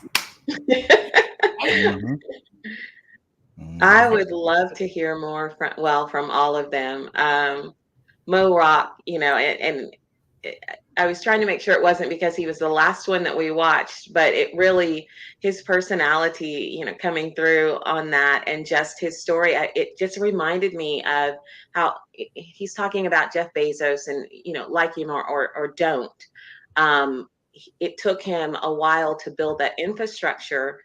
I would love to hear more from all of them. Mo Rock, you know, and I was trying to make sure it wasn't because he was the last one that we watched, but it really, his personality, you know, coming through on that, and just his story, it just reminded me of how he's talking about Jeff Bezos, and, you know, like him or don't. It took him a while to build that infrastructure.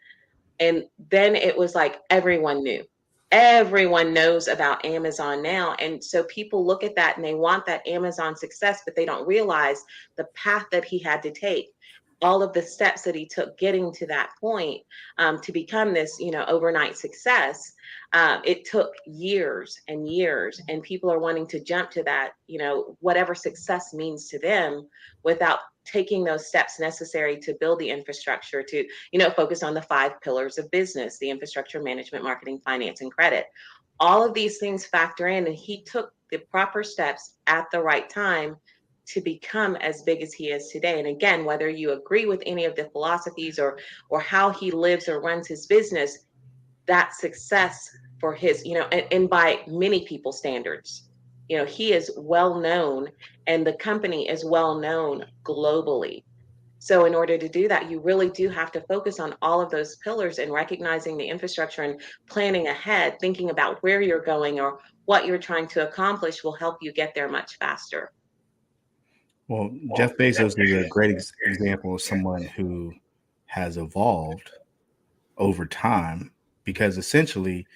And then it was like everyone knew. Everyone knows about Amazon now. And so people look at that and they want that Amazon success, but they don't realize the path that he had to take, all of the steps that he took getting to that point to become this, you know, overnight success. It took years and years, and people are wanting to jump to that, you know, whatever success means to them, without taking those steps necessary to build the infrastructure, to, you know, focus on the 5 pillars of business: the infrastructure, management, marketing, finance, and credit. All of these things factor in, and he took the proper steps at the right time to become as big as he is today. And again, whether you agree with any of the philosophies or how he lives or runs his business, that success for his, you know, and by many people's standards, you know, he is well known, and the company is well known globally. So in order to do that, you really do have to focus on all of those pillars and recognizing the infrastructure and planning ahead, thinking about where you're going or what you're trying to accomplish will help you get there much faster. Well, Jeff Bezos is a great example of someone who has evolved over time, because essentially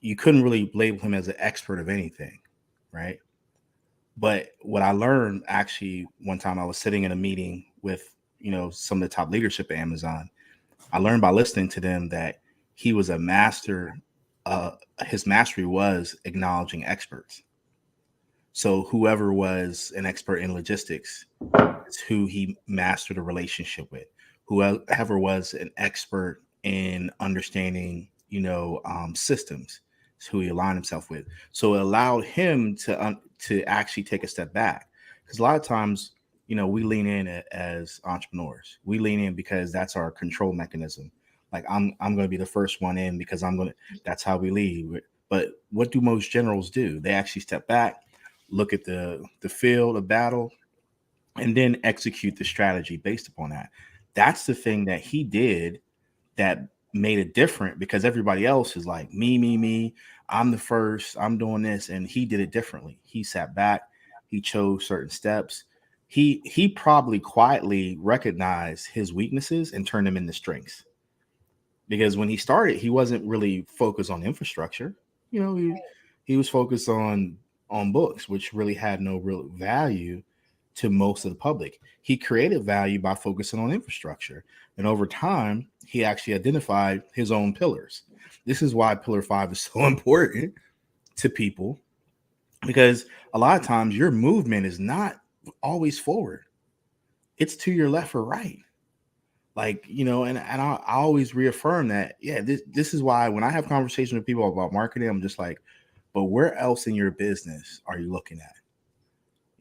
you couldn't really label him as an expert of anything, right? But what I learned actually one time, I was sitting in a meeting with, some of the top leadership at Amazon. I learned by listening to them that he was a master. His mastery was acknowledging experts. So whoever was an expert in logistics is who he mastered a relationship with. Whoever was an expert in understanding, systems is who he aligned himself with. So it allowed him to actually take a step back. Because a lot of times, we lean in as entrepreneurs. We lean in because that's our control mechanism. Like I'm going to be the first one in because that's how we lead. But what do most generals do? They actually step back, look at the field of battle, and then execute the strategy based upon that. That's the thing that he did that made it different, because everybody else is like, me, I'm the first, I'm doing this. And he did it differently. He sat back, he chose certain steps. He probably quietly recognized his weaknesses and turned them into strengths. Because when he started, he wasn't really focused on infrastructure. He was focused on books, which really had no real value to most of the public. He created value by focusing on infrastructure. And over time, he actually identified his own pillars. This is why Pillar 5 is so important to people, because a lot of times your movement is not always forward. It's to your left or right. Like, and I always reaffirm that, this is why when I have conversations with people about marketing, I'm just like, but where else in your business are you looking at?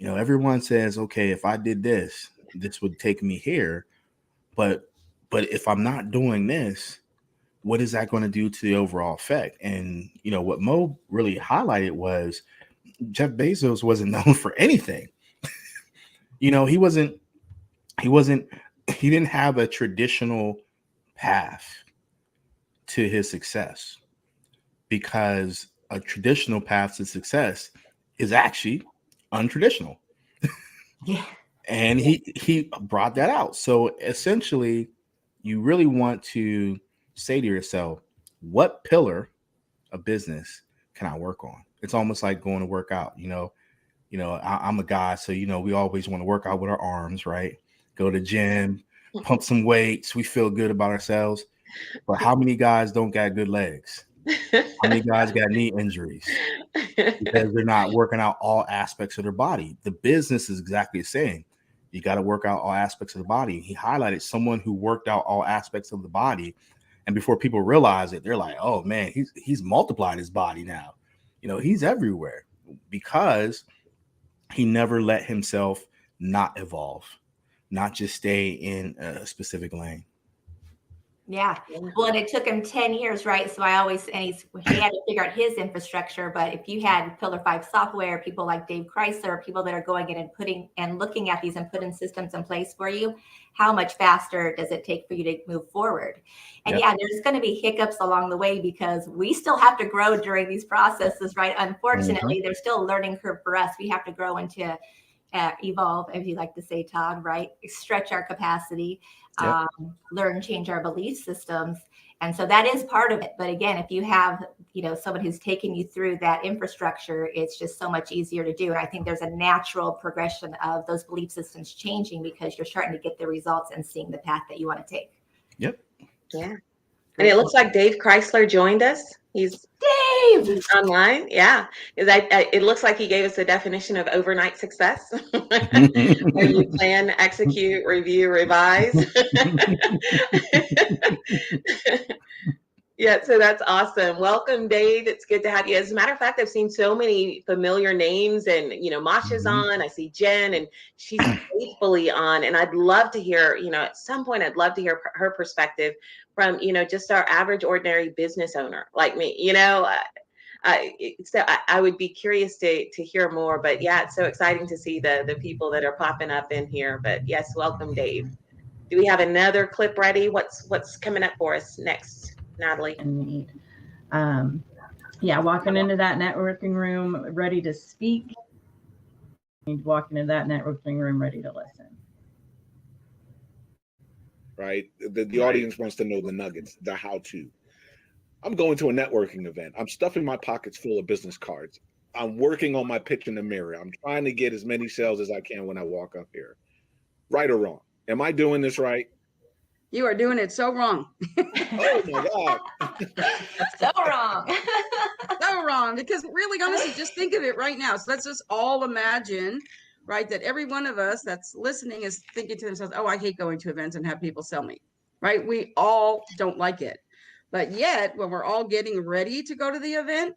Everyone says, okay, if I did this, this would take me here. But if I'm not doing this, what is that going to do to the overall effect? And, what Mo really highlighted was Jeff Bezos wasn't known for anything. He didn't have a traditional path to his success, because a traditional path to success is actually untraditional. Yeah. And he brought that out. So essentially, you really want to say to yourself, what pillar of business can I work on? It's almost like going to work out. I'm a guy, so we always want to work out with our arms, right? Go to gym, pump some weights. We feel good about ourselves. But how many guys don't got good legs? How many guys got knee injuries? Because they're not working out all aspects of their body. The business is exactly the same. You got to work out all aspects of the body. He highlighted someone who worked out all aspects of the body. And before people realize it, they're like, oh man, he's multiplied his body now. He's everywhere, because he never let himself not evolve, not just stay in a specific lane. Yeah. Well, and it took him 10 years, right? So he had to figure out his infrastructure. But if you had Pillar 5 software, people like Dave Chrysler, people that are going in and looking at these and putting systems in place for you, how much faster does it take for you to move forward? And there's going to be hiccups along the way, because we still have to grow during these processes, right? Unfortunately, there's still a learning curve for us. We have to grow into evolve, if you like to say, Todd, right? Stretch our capacity. Learn, change our belief systems. And so that is part of it. But again, if you have, someone who's taking you through that infrastructure, it's just so much easier to do. And I think there's a natural progression of those belief systems changing, because you're starting to get the results and seeing the path that you want to take. Yep. Yeah. And it looks like Dave Chrysler joined us. He's online. Yeah. It looks like he gave us a definition of overnight success. Where you plan, execute, review, revise. Yeah, so that's awesome. Welcome, Dave. It's good to have you. As a matter of fact, I've seen so many familiar names, and Masha's on. I see Jen, and she's faithfully on. And I'd love to hear, at some point, I'd love to hear her perspective from, just our average, ordinary business owner like me. So I would be curious to hear more. But yeah, it's so exciting to see the people that are popping up in here. But yes, welcome, Dave. Do we have another clip ready? What's coming up for us next, Natalie? And yeah, walking into that networking room ready to speak, walking into that networking room ready to listen. Right? The audience wants to know the nuggets, the how-to. I'm going to a networking event. I'm stuffing my pockets full of business cards. I'm working on my pitch in the mirror. I'm trying to get as many sales as I can when I walk up here. Right or wrong? Am I doing this right? You are doing it so wrong. Oh my God. So wrong. So wrong. Because really, honestly, just think of it right now. So let's just all imagine, right, that every one of us that's listening is thinking to themselves, oh, I hate going to events and have people sell me, right? We all don't like it. But yet, when we're all getting ready to go to the event,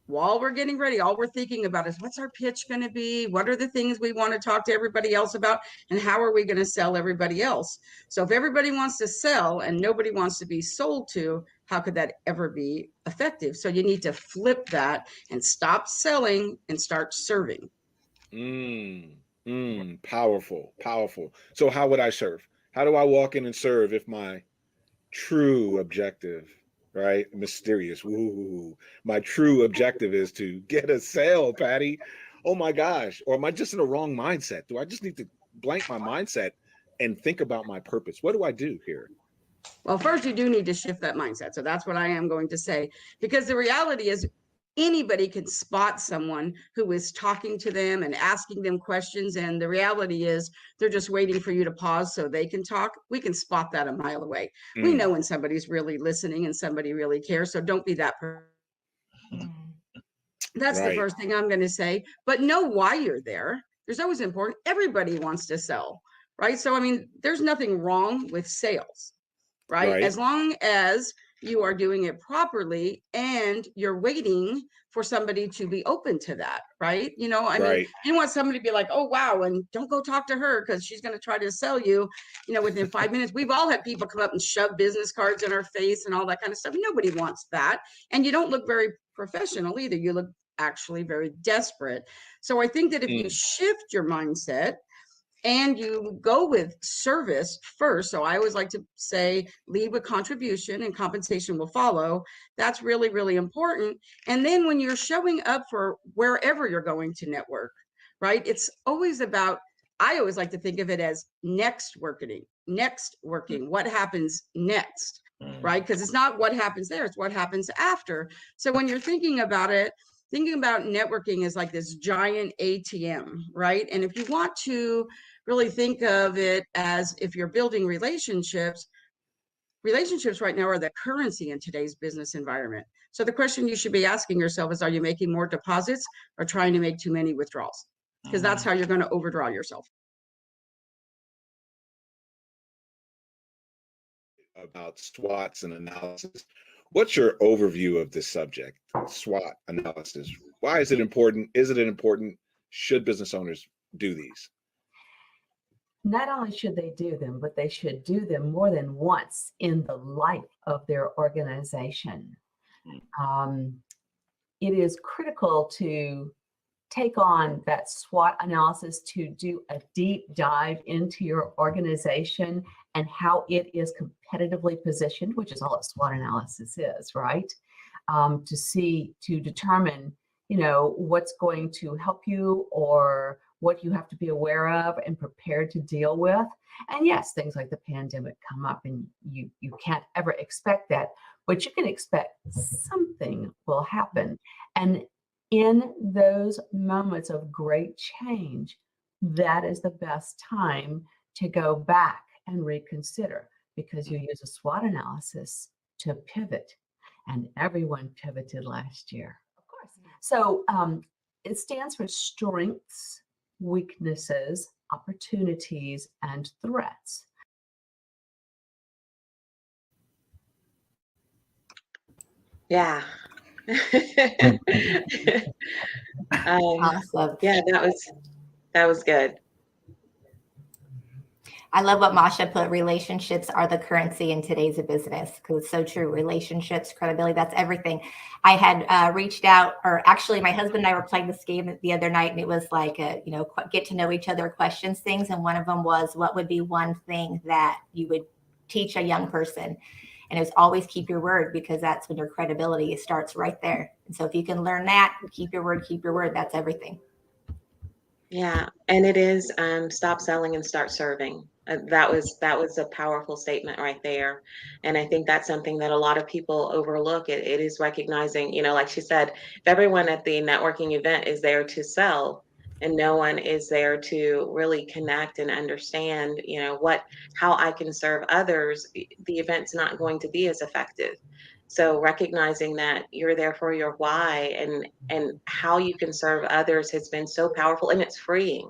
while we're getting ready, all we're thinking about is what's our pitch going to be? What are the things we want to talk to everybody else about? And how are we going to sell everybody else? So if everybody wants to sell and nobody wants to be sold to, how could that ever be effective? So you need to flip that and stop selling and start serving. Powerful, powerful. So how would I serve? How do I walk in and serve if my true objective, right? Mysterious. Woo. My true objective is to get a sale, Patty. Oh my gosh. Or am I just in the wrong mindset? Do I just need to blank my mindset and think about my purpose? What do I do here? Well, first you do need to shift that mindset. So that's what I am going to say, because the reality is anybody can spot someone who is talking to them and asking them questions. And the reality is they're just waiting for you to pause so they can talk. We can spot that a mile away. We know when somebody's really listening and somebody really cares. So don't be that person. That's the first thing I'm going to say. But know why you're there. There's always important. Everybody wants to sell, right? So, I mean, there's nothing wrong with sales, right? As long as you are doing it properly and you're waiting for somebody to be open to that, right? You know, I mean, you want somebody to be like, oh, wow, and don't go talk to her because she's going to try to sell you, you know, within 5 minutes. We've all had people come up and shove business cards in our face and all that kind of stuff. Nobody wants that. And you don't look very professional either. You look actually very desperate. So I think that if you shift your mindset and you go with service first. So I always like to say, lead with contribution and compensation will follow. That's really, really important. And then when you're showing up for wherever you're going to network, right? It's always about, I always like to think of it as next working, what happens next, right? Because it's not what happens there, it's what happens after. So when you're thinking about it, thinking about networking is like this giant ATM, right? And if you want to really think of it as if you're building relationships right now are the currency in today's business environment. So the question you should be asking yourself is, are you making more deposits or trying to make too many withdrawals? Because that's how you're going to overdraw yourself. About SWOTs and analysis. What's your overview of this subject, SWOT analysis? Why is it important? Is it important? Should business owners do these? Not only should they do them, but they should do them more than once in the life of their organization. It is critical to take on that SWOT analysis, to do a deep dive into your organization and how it is competitively positioned, which is all a SWOT analysis is, right? To determine, you know, what's going to help you or what you have to be aware of and prepared to deal with. And yes, things like the pandemic come up and you can't ever expect that, but you can expect something will happen. And in those moments of great change, that is the best time to go back and reconsider, because you use a SWOT analysis to pivot, and everyone pivoted last year, of course. So it stands for strengths, weaknesses, opportunities, and threats. Yeah. Awesome. Yeah, that was good. I love what Masha put. Relationships are the currency in today's business, because it's so true. Relationships, credibility, that's everything. I had reached out, or actually my husband and I were playing this game the other night, and it was like, get to know each other questions things. And one of them was, what would be one thing that you would teach a young person? And it was always keep your word, because that's when your credibility starts right there. And so if you can learn that, keep your word, that's everything. Yeah, and it is stop selling and start serving. That was a powerful statement right there, and I think that's something that a lot of people overlook. It is recognizing, like she said, if everyone at the networking event is there to sell, and no one is there to really connect and understand, how I can serve others, the event's not going to be as effective. So recognizing that you're there for your why and how you can serve others has been so powerful, and it's freeing.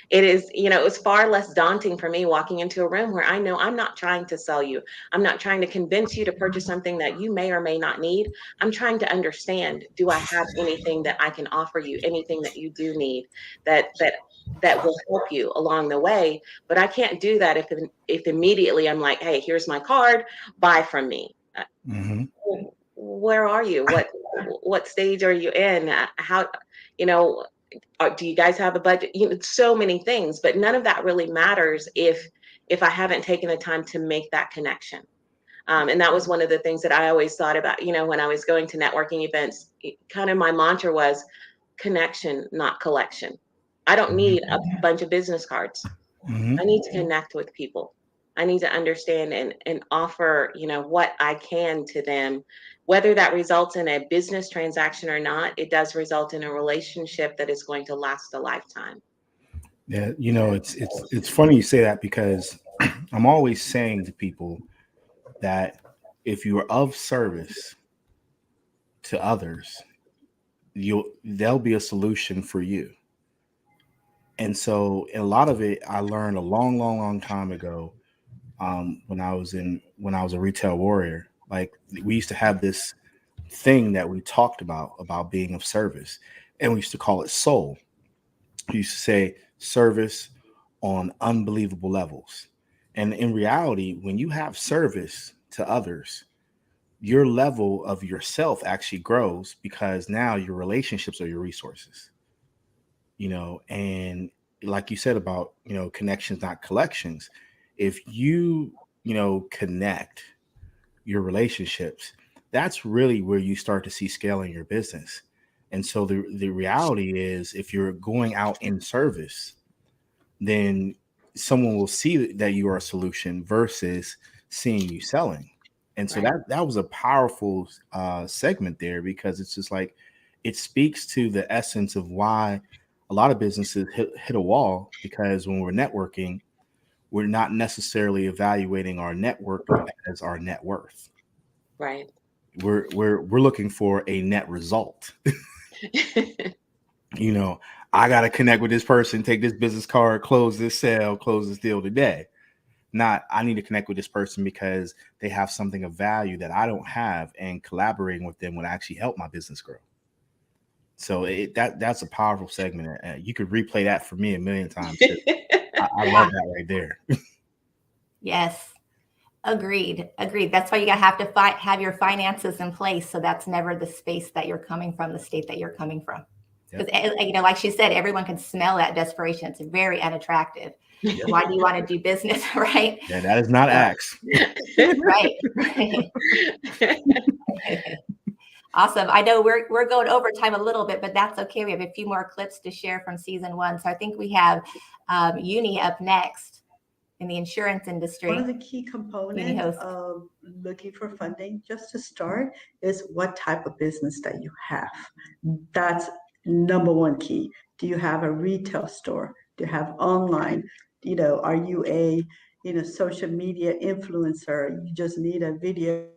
It is, it's far less daunting for me walking into a room where I know I'm not trying to sell you. I'm not trying to convince you to purchase something that you may or may not need. I'm trying to understand, do I have anything that I can offer you, anything that you do need that will help you along the way? But I can't do that if immediately I'm like, hey, here's my card, buy from me. Mm-hmm. Where are you? What stage are you in? How, do you guys have a budget? So many things, but none of that really matters if I haven't taken the time to make that connection. And that was one of the things that I always thought about, when I was going to networking events. Kind of my mantra was connection, not collection. I don't need a bunch of business cards. Mm-hmm. I need to connect with people. I need to understand and offer, what I can to them. Whether that results in a business transaction or not, it does result in a relationship that is going to last a lifetime. Yeah, it's funny you say that, because I'm always saying to people that if you are of service to others, there'll be a solution for you. And so a lot of it I learned a long, long, long time ago, when I was a retail warrior. Like, we used to have this thing that we talked about being of service, and we used to call it soul. We used to say service on unbelievable levels. And in reality, when you have service to others, your level of yourself actually grows, because now your relationships are your resources. And like you said about, connections, not collections. If you, connect your relationships, that's really where you start to see scaling your business. And so the reality is, if you're going out in service, then someone will see that you are a solution versus seeing you selling. And so Right. that was a powerful segment there, because it's just like, it speaks to the essence of why a lot of businesses hit a wall, because when we're networking, we're not necessarily evaluating our network as our net worth. Right. We're looking for a net result. I got to connect with this person, take this business card, close this sale, close this deal today. Not, I need to connect with this person because they have something of value that I don't have, and collaborating with them would actually help my business grow. So that's a powerful segment. You could replay that for me a million times. I love that right there. Yes. Agreed. That's why you have to have your finances in place. So that's never the space that you're coming from, the state that you're coming from. Because, like she said, everyone can smell that desperation. It's very unattractive. Yep. Why do you want to do business, right? Yeah, that is not Axe. Right. Awesome. I know we're going over time a little bit, but that's okay. We have a few more clips to share from season 1. So I think we have Uni up next in the insurance industry. One of the key components of looking for funding, just to start, is what type of business that you have. That's number one key. Do you have a retail store? Do you have online? Are you a social media influencer? You just need a video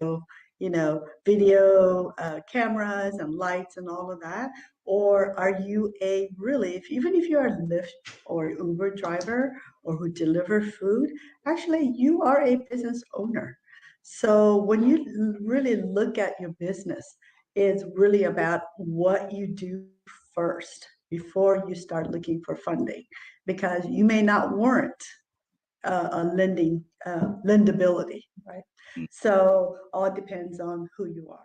cameras and lights and all of that? Or are you even if you're a Lyft or Uber driver or who deliver food, actually you are a business owner. So when you really look at your business, it's really about what you do first before you start looking for funding, because you may not warrant lendability, right? So all depends on who you are.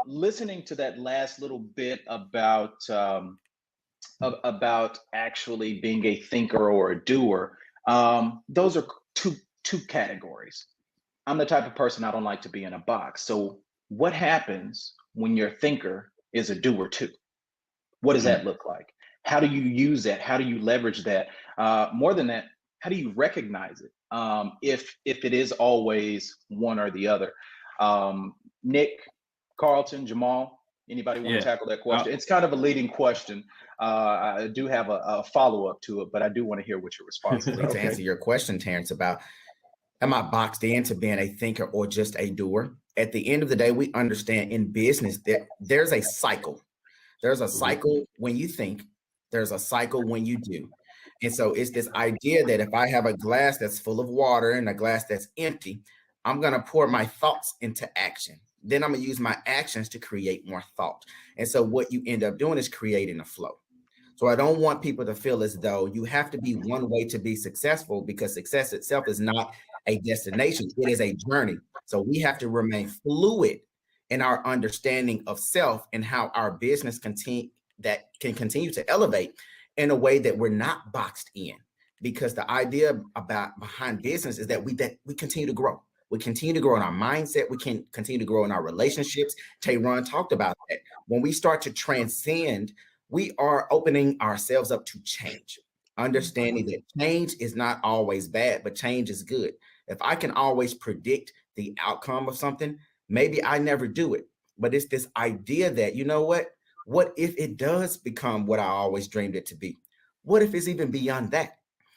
Listening to that last little bit about actually being a thinker or a doer, those are two categories. I'm the type of person, I don't like to be in a box. So what happens when your thinker is a doer too? What does that look like? How do you use that? How do you leverage that? More than that, how do you recognize it? If it is always one or the other. Nick, Carlton, Jamal, anybody want to tackle that question? It's kind of a leading question. I do have a follow-up to it, but I do want to hear what your response is. To answer your question, Terrence, about am I boxed into being a thinker or just a doer? At the end of the day, we understand in business that there's a cycle. There's a cycle when you think, there's a cycle when you do. And so it's this idea that if I have a glass that's full of water and a glass that's empty, I'm going to pour my thoughts into action. Then I'm going to use my actions to create more thought. And so what you end up doing is creating a flow. So I don't want people to feel as though you have to be one way to be successful, because success itself is not a destination. It is a journey. So we have to remain fluid in our understanding of self and how our business can continue to elevate in a way that we're not boxed in. Because the idea behind business is that we continue to grow. We continue to grow in our mindset. We can continue to grow in our relationships. Tayron talked about that. When we start to transcend, we are opening ourselves up to change, understanding that change is not always bad, but change is good. If I can always predict the outcome of something, maybe I never do it. But it's this idea that, you know what if it does become what I always dreamed it to be? What if it's even beyond that?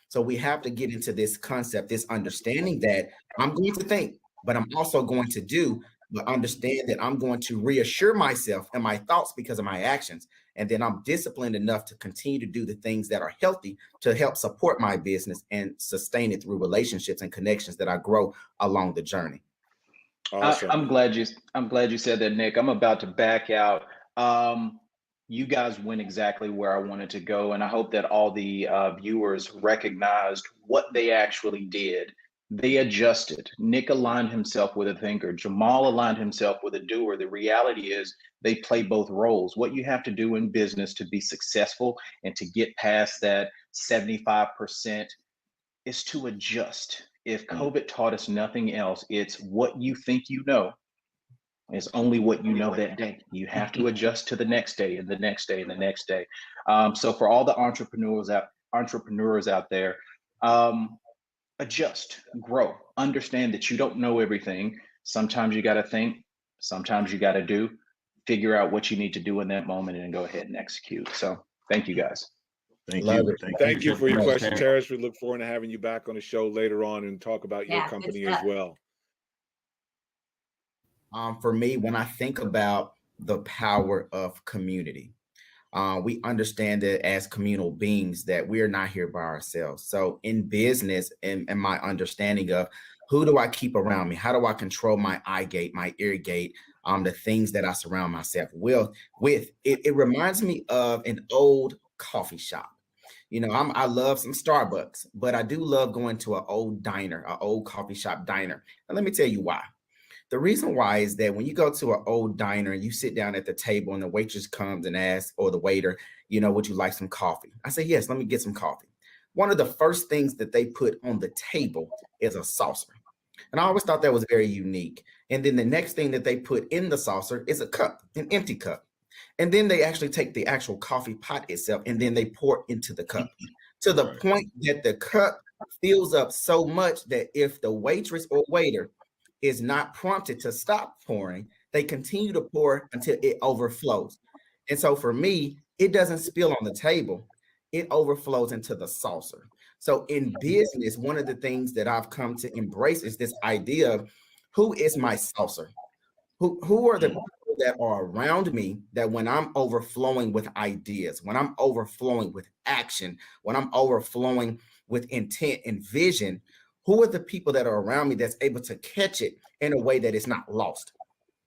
So we have to get into this concept, this understanding that I'm going to think, but I'm also going to do, but understand that I'm going to reassure myself and my thoughts because of my actions. And then I'm disciplined enough to continue to do the things that are healthy to help support my business and sustain it through relationships and connections that I grow along the journey. Awesome. I'm glad you said that, Nick. I'm about to back out. You guys went exactly where I wanted to go, and I hope that all the viewers recognized what they actually did. They adjusted. Nick aligned himself with a thinker. Jamal aligned himself with a doer. The reality is they play both roles. What you have to do in business to be successful and to get past that 75% is to adjust. If COVID taught us nothing else, it's what you think you know is only what you know that day. You have to adjust to the next day and the next day and the next day. So for all the entrepreneurs out there, adjust, grow, understand that you don't know everything. Sometimes you got to think, sometimes you got to do, figure out what you need to do in that moment and go ahead and execute. So thank you guys. Thank you for your question, Terrence. We look forward to having you back on the show later on and talk about your company as well. For me, when I think about the power of community, we understand that as communal beings that we are not here by ourselves. So in business and my understanding of who do I keep around me? How do I control my eye gate, my ear gate, the things that I surround myself with? It reminds me of an old coffee shop. You know, I love some Starbucks, but I do love going to an old diner, an old coffee shop diner. And let me tell you why. The reason why is that when you go to an old diner and you sit down at the table and the waitress comes and asks, or the waiter, you know, would you like some coffee? I say, yes, let me get some coffee. One of the first things that they put on the table is a saucer. And I always thought that was very unique. And then the next thing that they put in the saucer is a cup, an empty cup. And then they actually take the actual coffee pot itself and then they pour into the cup to the point that the cup fills up so much that if the waitress or waiter is not prompted to stop pouring, they continue to pour until it overflows. And so for me, it doesn't spill on the table, it overflows into the saucer. So in business, one of the things that I've come to embrace is this idea of who is my saucer? Who are the people that are around me that when I'm overflowing with ideas, when I'm overflowing with action, when I'm overflowing with intent and vision, who are the people that are around me that's able to catch it in a way that it's not lost?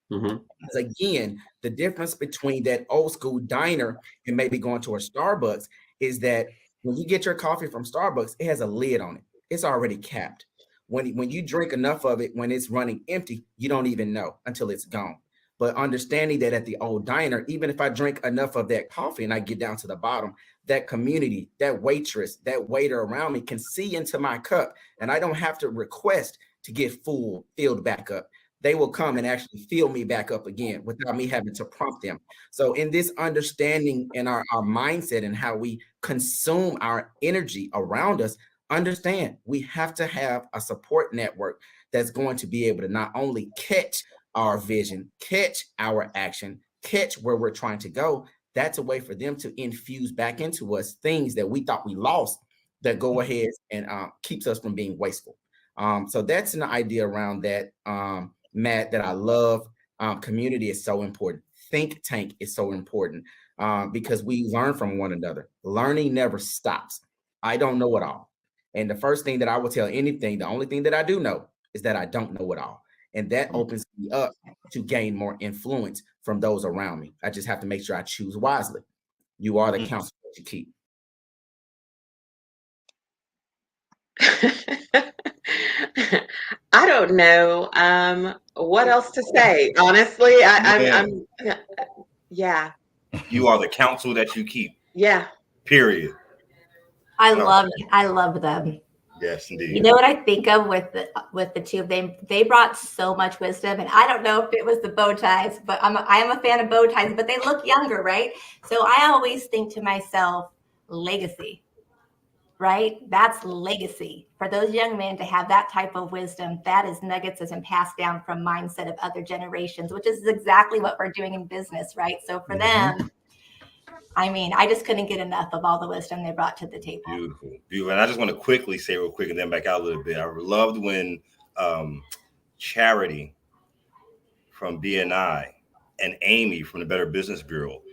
Because again, the difference between that old school diner and maybe going to a Starbucks is that when you get your coffee from Starbucks, it has a lid on it. It's already capped. When you drink enough of it, when it's running empty, you don't even know until it's gone. But understanding that at the old diner, even if I drink enough of that coffee and I get down to the bottom, that community, that waitress, that waiter around me can see into my cup, and I don't have to request to get filled back up. They will come and actually fill me back up again without me having to prompt them. So in this understanding and our mindset and how we consume our energy around us, understand we have to have a support network that's going to be able to not only catch our vision, catch our action, catch where we're trying to go. That's a way for them to infuse back into us things that we thought we lost that go ahead and keeps us from being wasteful. So that's an idea around that, Matt, that I love. Community is so important. Think tank is so important because we learn from one another. Learning never stops. I don't know it all. And the first thing that I will tell anything, the only thing that I do know is that I don't know it all. And that opens me up to gain more influence from those around me. I just have to make sure I choose wisely. You are the counsel that you keep. I don't know what else to say. Honestly, yeah. You are the counsel that you keep. Yeah. Period. I love them. Yes, indeed. You know what I think of with the two of them? They brought so much wisdom, and I don't know if it was the bow ties, but I am a fan of bow ties, but they look younger, right? So I always think to myself, legacy, right? That's legacy. For those young men to have that type of wisdom, that is nuggets that's been passed down from mindset of other generations, which is exactly what we're doing in business, right? So for them, I mean, I just couldn't get enough of all the wisdom they brought to the table. Beautiful, beautiful. And I just want to quickly say real quick and then back out a little bit. I loved when Charity from BNI and Amy from the Better Business Bureau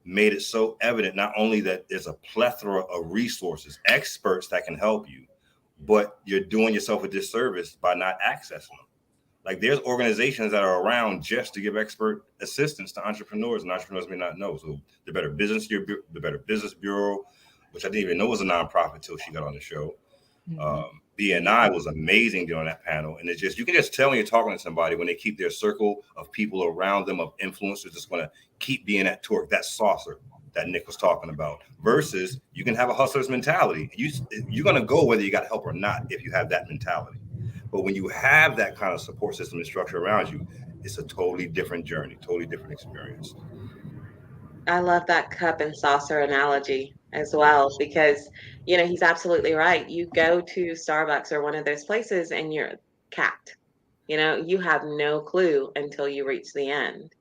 made it so evident not only that there's a plethora of resources, experts that can help you, but you're doing yourself a disservice by not accessing them. Like there's organizations that are around just to give expert assistance to entrepreneurs, and entrepreneurs may not know. So the Better Business Bureau, which I didn't even know was a nonprofit till she got on the show. BNI was amazing during that panel, and it's just you can just tell when you're talking to somebody when they keep their circle of people around them of influencers just going to keep being that torque, that saucer that Nick was talking about. Versus you can have a hustler's mentality. You're going to go whether you got help or not if you have that mentality. But when you have that kind of support system and structure around you, it's a totally different journey, totally different experience. I love that cup and saucer analogy as well, because, you know, he's absolutely right. You go to Starbucks or one of those places and you're capped. You know, you have no clue until you reach the end.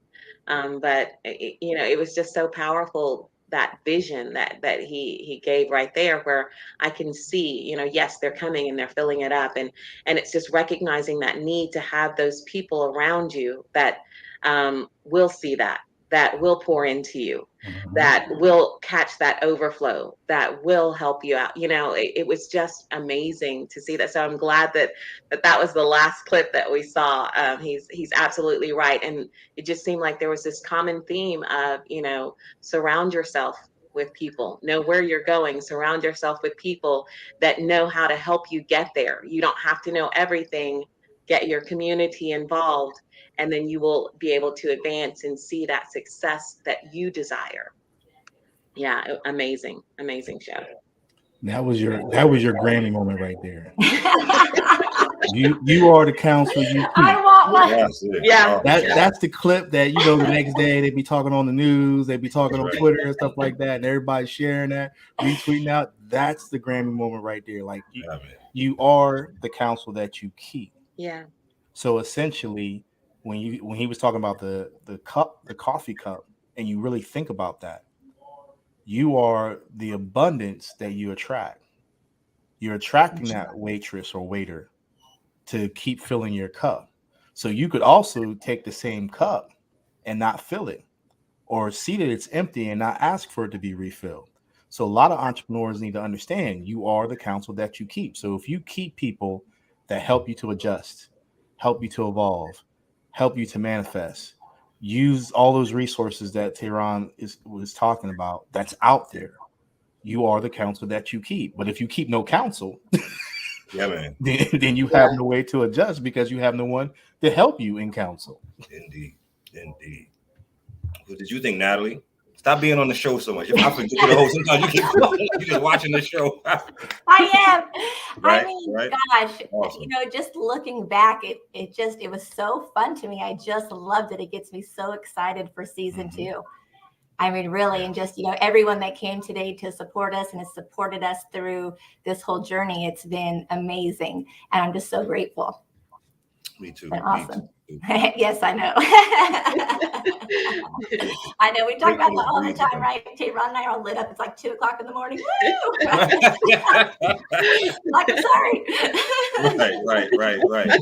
But, you know, it was just so powerful, that vision that he gave right there, where I can see, you know, yes, they're coming and they're filling it up, and it's just recognizing that need to have those people around you that will see that will pour into you, that will catch that overflow, that will help you out. You know, it was just amazing to see that. So I'm glad that was the last clip that we saw. He's absolutely right. And it just seemed like there was this common theme of, you know, surround yourself with people, know where you're going, surround yourself with people that know how to help you get there. You don't have to know everything. Get your community involved, and then you will be able to advance and see that success that you desire. Yeah, amazing show. That was your Grammy moment right there. You are the counsel you keep. I want one. Yeah. That's the clip that, you know, the next day they be talking on the news, they be talking on Twitter and stuff like that, and everybody's sharing that, retweeting out. That's the Grammy moment right there. Like you are the counsel that you keep. Yeah. So essentially, when he was talking about the coffee cup, and you really think about that, you are the abundance that you attract. You're attracting that waitress or waiter to keep filling your cup. So you could also take the same cup and not fill it, or see that it's empty and not ask for it to be refilled. So a lot of entrepreneurs need to understand you are the counsel that you keep. So if you keep people that help you to adjust, help you to evolve, help you to manifest. Use all those resources that Tehran was talking about that's out there. You are the counsel that you keep. But if you keep no counsel, yeah, man, then you have no way to adjust because you have no one to help you in counsel. Indeed. What did you think, Natalie? Stop being on the show so much. I forget the host. Sometimes you keep just watching the show. I am. Right, I mean, right. gosh, Awesome. you know, just looking back, it was so fun to me. I just loved it. It gets me so excited for season 2. I mean, really, and just, you know, everyone that came today to support us and has supported us through this whole journey, it's been amazing. And I'm just so grateful. Me too. Been awesome. Me too. Yes, I know. I know. We talk about that all the time, right? Ron and I are all lit up. It's like 2:00 in the morning. Woo! Like, I'm sorry. Right.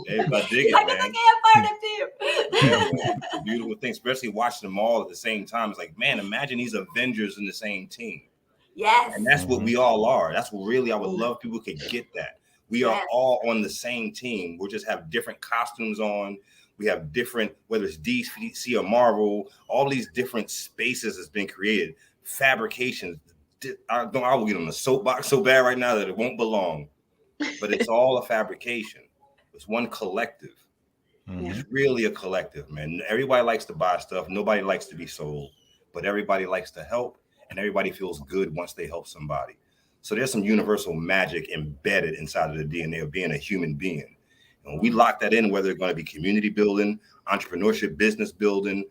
Hey, I dig it, I man. get fired up too. Yeah, man. It's a beautiful thing, especially watching them all at the same time. It's like, man, imagine these Avengers in the same team. Yes. And that's what we all are. That's what really I would love people could get that. We are all on the same team. We just have different costumes on. We have different, whether it's DC or Marvel, all these different spaces that's been created. Fabrications. I will get on the soapbox so bad right now that it won't belong. But it's all a fabrication. It's one collective. It's really a collective, man. Everybody likes to buy stuff. Nobody likes to be sold. But everybody likes to help. And everybody feels good once they help somebody. So there's some universal magic embedded inside of the DNA of being a human being. And we lock that in, whether it's going to be community building, entrepreneurship, business building,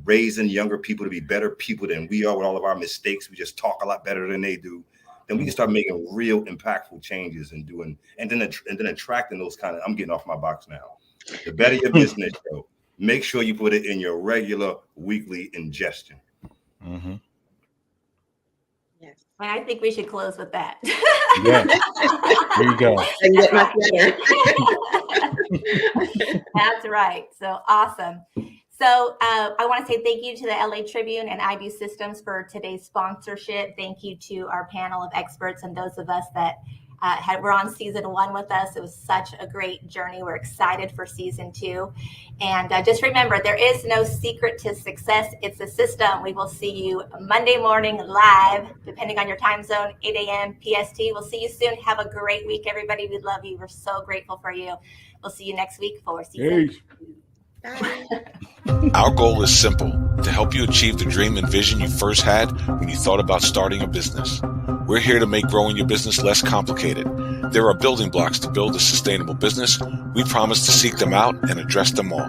raising younger people to be better people than we are with all of our mistakes. We just talk a lot better than they do. Then we can start making real impactful changes and then attracting those kind of, I'm getting off my box now. The better your business show, make sure you put it in your regular weekly ingestion. Yes. And I think we should close with that. Yeah. There you go. And get my sweater. That's right. So awesome. So I want to say thank you to the LA Tribune and IB Systems for today's sponsorship. Thank you to our panel of experts and those of us that were on season 1 with us. It was such a great journey. We're excited for season 2. And just remember, there is no secret to success. It's a system. We will see you Monday morning live, depending on your time zone, 8 a.m. PST. We'll see you soon. Have a great week, everybody. We love you. We're so grateful for you. We'll see you next week for season 2. Our goal is simple: to help you achieve the dream and vision you first had when you thought about starting a business. We're here to make growing your business less complicated. There are building blocks to build a sustainable business. We promise to seek them out and address them all.